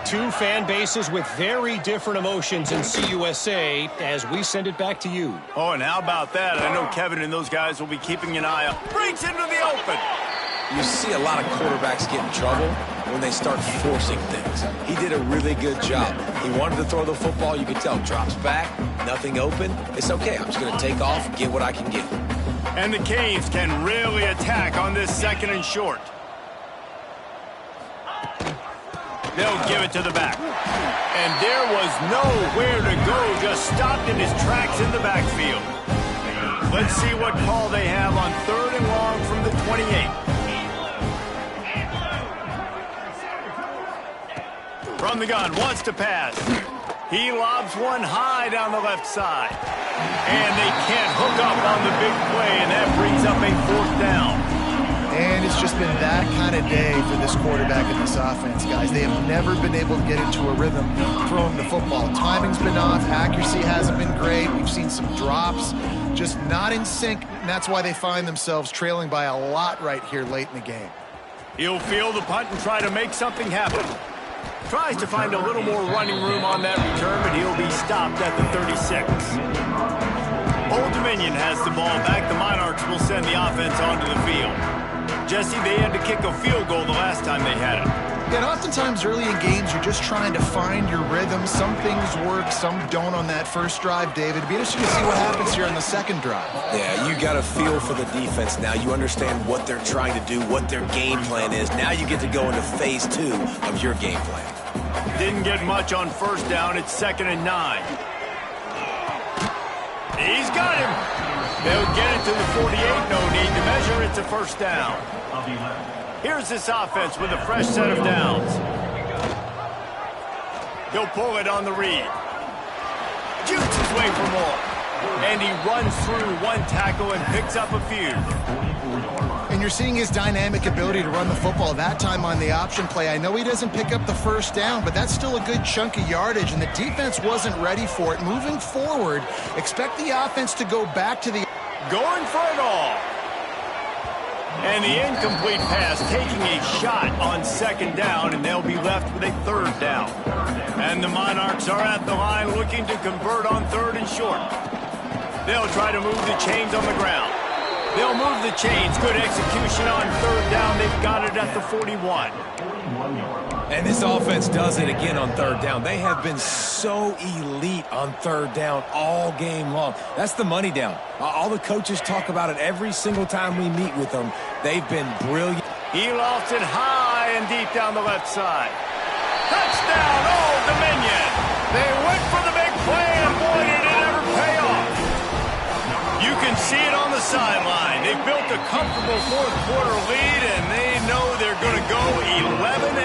2 fan bases with very different emotions in CUSA as we send it back to you. Oh, and how about that? I know Kevin and those guys will be keeping an eye out. Breaks into the open. You see a lot of quarterbacks get in trouble when they start forcing things. He did a really good job. He wanted to throw the football. You could tell. Drops back, nothing open. It's okay. I'm just going to take off, get what I can get. And the Canes can really attack on this second and short. They'll give it to the back. And there was nowhere to go. Just stopped in his tracks in the backfield. Let's see what call they have on third and long from the 28. From the gun, wants to pass. He lobs one high down the left side. And they can't hook up on the big play, and that brings up a fourth down. And it's just been that kind of day for this quarterback in this offense, guys. They have never been able to get into a rhythm throwing the football. Timing's been off. Accuracy hasn't been great. We've seen some drops. Just not in sync, and that's why they find themselves trailing by a lot right here late in the game. He'll field the punt and try to make something happen. Tries to find a little more running room on that return, but he'll be stopped at the 36. Old Dominion has the ball back. The Monarchs will send the offense onto the field. Jesse, they had to kick a field goal the last time they had it. And oftentimes early in games, you're just trying to find your rhythm. Some things work, some don't on that first drive, David. It'd be interesting to see what happens here on the second drive. Yeah, you got a feel for the defense now. You understand what they're trying to do, what their game plan is. Now you get to go into phase 2 of your game plan. Didn't get much on first down. It's 2nd and 9. He's got him. They'll get it to the 48. No need to measure. It's a first down. Here's this offense with a fresh set of downs. He'll pull it on the read. Jukes his way for more. And he runs through one tackle and picks up a few. And you're seeing his dynamic ability to run the football, that time on the option play. I know he doesn't pick up the first down, but that's still a good chunk of yardage, and the defense wasn't ready for it. Moving forward, expect the offense to go back to the... Going for it all. And the incomplete pass taking a shot on second down, and they'll be left with a third down. And the Monarchs are at the line looking to convert on third and short. They'll try to move the chains on the ground. They'll move the chains. Good execution on third down. They've got it at the 41. And this offense does it again on third down. They have been so elite on third down all game long. That's the money down. All the coaches talk about it every single time we meet with them. They've been brilliant. He lofts it high and deep down the left side. Touchdown, Old Dominion. They went for the big play, and boy, did it ever pay off. You can see it on the sideline. They built a comfortable fourth quarter lead, and they know they're going to go 11-0.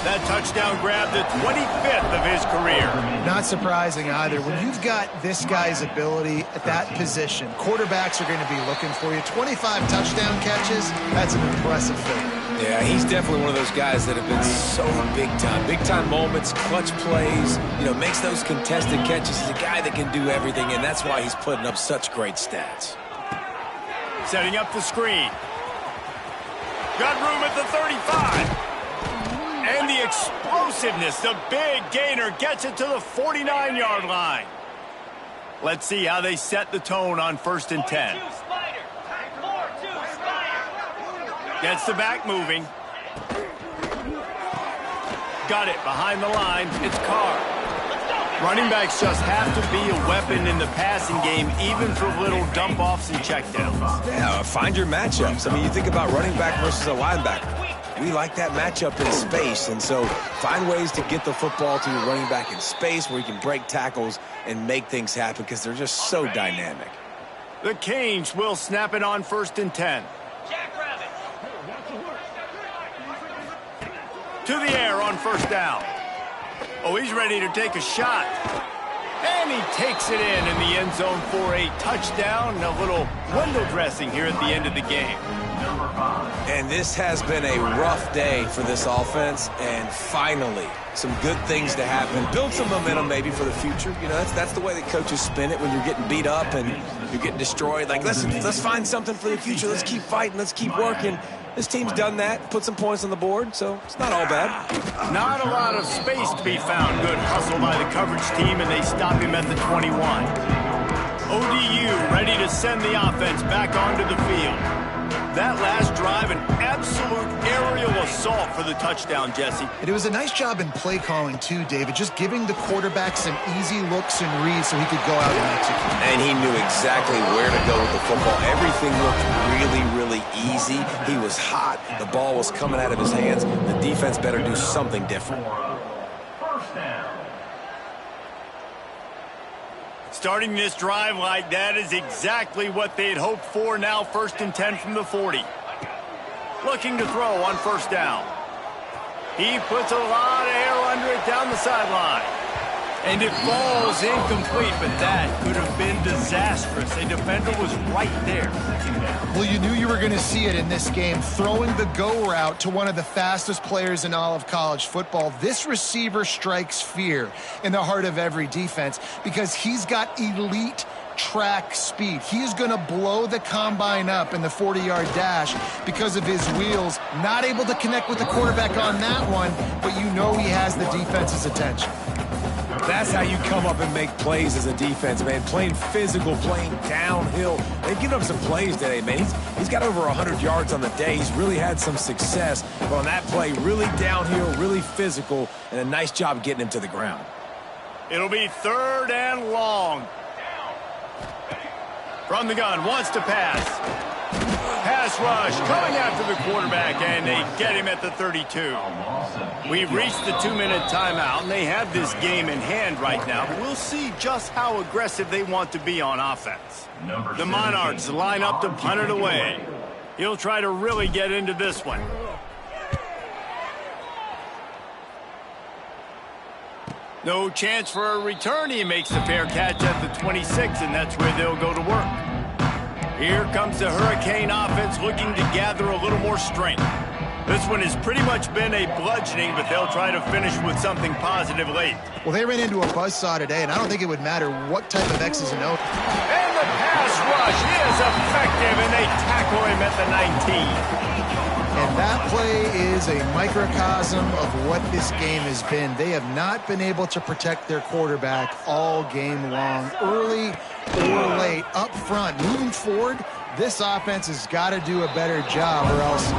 That touchdown grabbed the 25th of his career. Not surprising either. When you've got this guy's ability at that position, quarterbacks are going to be looking for you. 25 touchdown catches, that's an impressive thing. Yeah, he's definitely one of those guys that have been so big time. Big time moments, clutch plays, makes those contested catches. He's a guy that can do everything, and that's why he's putting up such great stats. Setting up the screen. Got room at the 35. And the explosiveness, the big gainer gets it to the 49-yard line. Let's see how they set the tone on 1st and 10. Gets the back moving. Got it behind the line. It's Carr. Running backs just have to be a weapon in the passing game, even for little dump-offs and checkdowns. Yeah, find your matchups. I mean, you think about running back versus a linebacker. We like that matchup in space, and so find ways to get the football to your running back in space where you can break tackles and make things happen because they're just so dynamic. The Canes will snap it on 1st and 10. To the air on 1st down. Oh, he's ready to take a shot. And he takes it in the end zone for a touchdown. A little window dressing here at the end of the game. And this has been a rough day for this offense, and finally, some good things to happen. Build some momentum maybe for the future. That's the way that coaches spin it when you're getting beat up and you're getting destroyed. Like, listen, let's find something for the future. Let's keep fighting. Let's keep working. This team's done that, put some points on the board, so it's not all bad. Not a lot of space to be found. Good hustle by the coverage team, and they stop him at the 21. ODU ready to send the offense back onto the field. That last drive, an absolute aerial assault for the touchdown, Jesse. It was a nice job in play calling, too, David, just giving the quarterback some easy looks and reads so he could go out and execute. And he knew exactly where to go with the football. Everything looked really, really easy. He was hot. The ball was coming out of his hands. The defense better do something different. First down. Starting this drive like that is exactly what they'd hoped for. Now 1st and 10 from the 40. Looking to throw on 1st down. He puts a lot of air under it down the sideline. And it falls incomplete, but that could have been disastrous. A defender was right there. Well, you knew you were going to see it in this game. Throwing the go route to one of the fastest players in all of college football. This receiver strikes fear in the heart of every defense because he's got elite track speed. He's going to blow the combine up in the 40-yard dash because of his wheels. Not able to connect with the quarterback on that one, but you know he has the defense's attention. That's how you come up and make plays as a defense, man. Playing physical, playing downhill. They've given up some plays today, man. He's got over 100 yards on the day. He's really had some success. But on that play, really downhill, really physical, and a nice job getting him to the ground. It'll be 3rd and long. From the gun, wants to pass. Pass rush coming after the quarterback, and they get him at the 32. We've reached the 2-minute timeout, and they have this game in hand right now. But we'll see just how aggressive they want to be on offense. The Monarchs line up to punt it away. He'll try to really get into this one. No chance for a return. He makes the fair catch at the 26, and that's where they'll go to work. Here comes the Hurricane offense looking to gather a little more strength. This one has pretty much been a bludgeoning, but they'll try to finish with something positive late. Well, they ran into a buzzsaw today, and I don't think it would matter what type of X's and O's. And the pass rush is effective, and they tackle him at the 19. And that play is a microcosm of what this game has been. They have not been able to protect their quarterback all game long, early or late, up front. Moving forward, this offense has got to do a better job, or else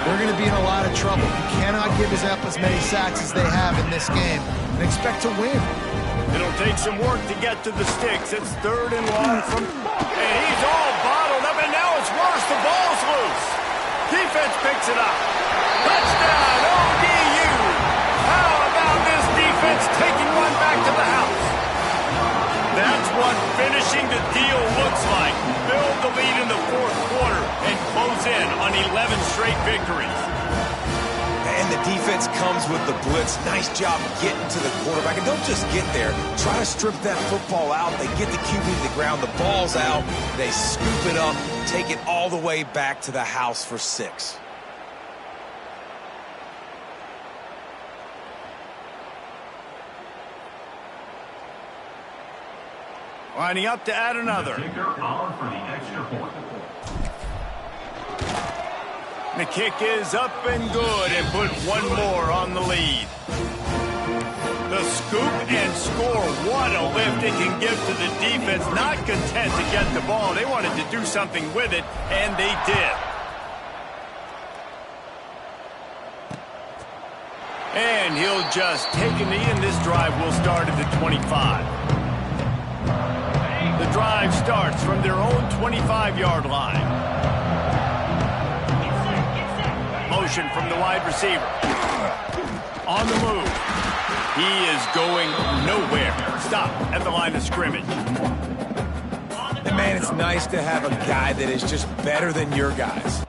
they're going to be in a lot of trouble. You cannot give us up as many sacks as they have in this game and expect to win. It'll take some work to get to the sticks. It's 3rd and long from... And he's all bottled up, and now it's worse. The ball's loose. Defense picks it up. Touchdown, ODU. How about this defense taking one back to the house? That's what finishing the deal looks like. Build the lead in the 4th quarter and close in on 11 straight victories. And the defense comes with the blitz. Nice job getting to the quarterback. And don't just get there. Try to strip that football out. They get the QB to the ground. The ball's out. They scoop it up, take it all the way back to the house for 6. Lining up to add another. Kicker on for the extra point. The kick is up and good, and put one more on the lead. The scoop and score. What a lift it can give to the defense. Not content to get the ball. They wanted to do something with it, and they did. And he'll just take a knee, and this drive will start at the 25. The drive starts from their own 25-yard line. Motion from the wide receiver. On the move. He is going nowhere. Stop at the line of scrimmage. And man, it's nice to have a guy that is just better than your guys.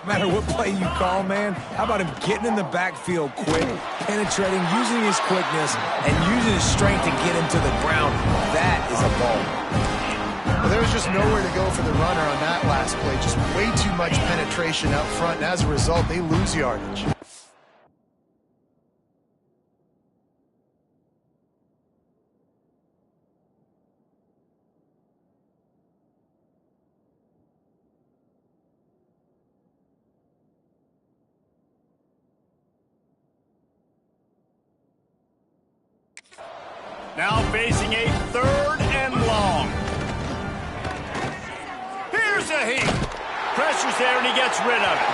No matter what play you call, man, how about him getting in the backfield quick, penetrating, using his quickness, and using his strength to get him to the ground? That is a ball. Well, there was just nowhere to go for the runner on that last play. Just way too much penetration up front, and as a result, they lose yardage. Now facing a 3rd and long. Here's a heat. Pressure's there, and he gets rid of it.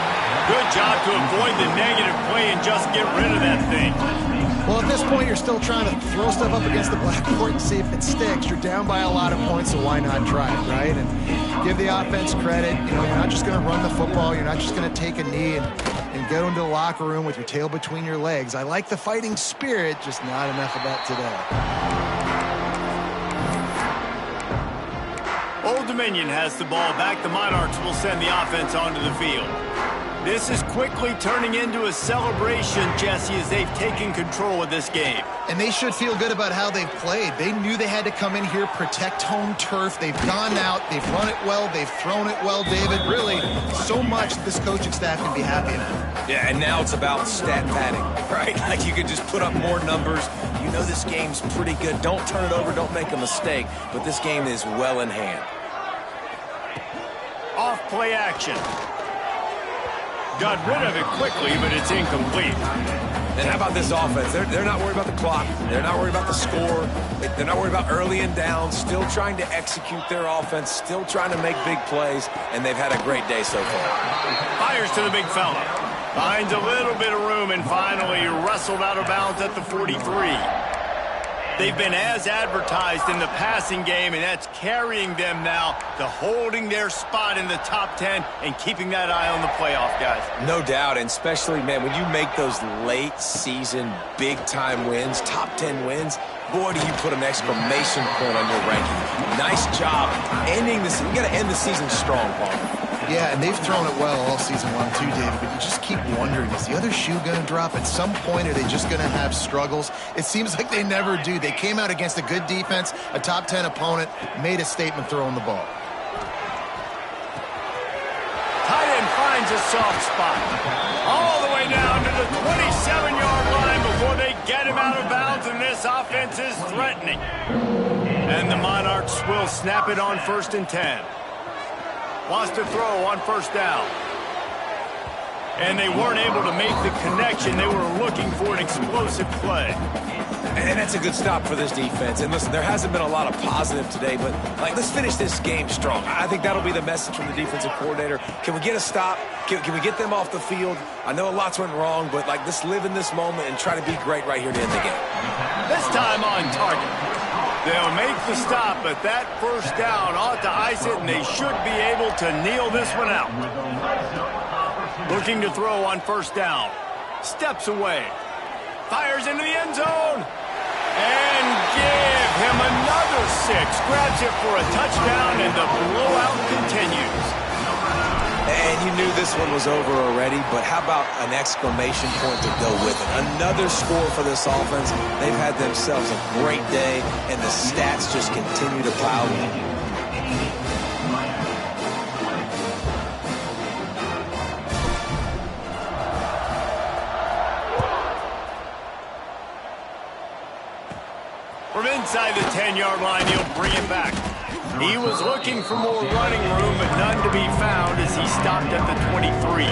Good job to avoid the negative play and just get rid of that thing. Well, at this point, you're still trying to throw stuff up against the blackboard and see if it sticks. You're down by a lot of points, so why not try it, right? And give the offense credit. You know, you're not just going to run the football. You're not just going to take a knee and go into the locker room with your tail between your legs. I like the fighting spirit, just not enough of that today. Old Dominion has the ball back. The Monarchs will send the offense onto the field. This is quickly turning into a celebration, Jesse, as they've taken control of this game. And they should feel good about how they've played. They knew they had to come in here, protect home turf. They've gone out, they've run it well, they've thrown it well, David. Really, so much that this coaching staff can be happy about. Yeah, and now it's about stat padding, right? Like you could just put up more numbers. You know this game's pretty good. Don't turn it over, don't make a mistake. But this game is well in hand. Off play action. Got rid of it quickly, but it's incomplete. And how about this offense? They're not worried about the clock. They're not worried about the score. They're not worried about early and down. Still trying to execute their offense. Still trying to make big plays. And they've had a great day so far. Fires to the big fella. Finds a little bit of room and finally wrestled out of bounds at the 43. They've been as advertised in the passing game, and that's carrying them now to holding their spot in the top 10 and keeping that eye on the playoff, guys. No doubt, and especially, man, when you make those late-season, big-time wins, top 10 wins, boy, do you put an exclamation point on your ranking. Nice job ending this. We got to end the season strong, Paul. Yeah, and they've thrown it well all season long too, David, but you just keep wondering, is the other shoe going to drop at some point? Are they just going to have struggles? It seems like they never do. They came out against a good defense, a top 10 opponent, made a statement throwing the ball. Tight end finds a soft spot. All the way down to the 27-yard line before they get him out of bounds, and this offense is threatening. And the Monarchs will snap it on 1st and 10. Wants to throw on 1st down. And they weren't able to make the connection. They were looking for an explosive play. And that's a good stop for this defense. And listen, there hasn't been a lot of positive today, but let's finish this game strong. I think that'll be the message from the defensive coordinator. Can we get a stop? Can we get them off the field? I know a lot's went wrong, but let's live in this moment and try to be great right here to end the game. This time on target. They'll make the stop, but that 1st down ought to ice it, and they should be able to kneel this one out. Looking to throw on 1st down. Steps away. Fires into the end zone. And give him another 6. Grabs it for a touchdown, and the blowout continues. And you knew this one was over already, but how about an exclamation point to go with it? Another score for this offense. They've had themselves a great day, and the stats just continue to pile in. From inside the 10-yard line, he'll bring it back. He was looking for more running room, but none to be found as he stopped at the 23.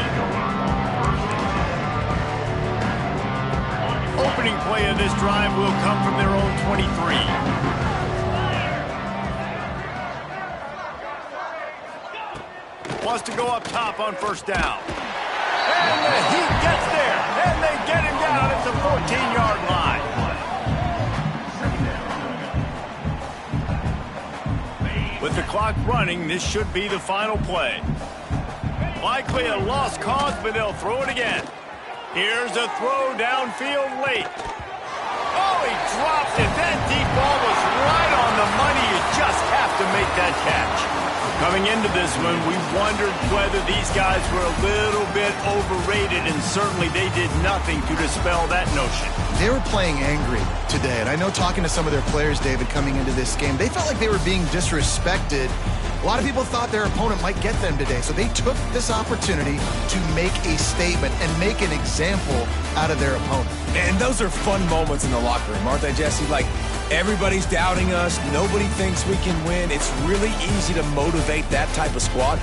Opening play of this drive will come from their own 23. Wants to go up top on 1st down. And the Heat gets there, and they get him down at the 14-yard line. With the clock running, this should be the final play. Likely a lost cause, but they'll throw it again. Here's a throw downfield late. Oh, he dropped it. That deep ball was right on the money. You just have to make that catch. Coming into this one, we wondered whether these guys were a little bit overrated, and certainly they did nothing to dispel that notion. They were playing angry today, and I know talking to some of their players, David, coming into this game, they felt like they were being disrespected. A lot of people thought their opponent might get them today, so they took this opportunity to make a statement and make an example out of their opponent. And those are fun moments in the locker room, aren't they, Jesse? Everybody's doubting us. Nobody thinks we can win. It's really easy to motivate that type of squad.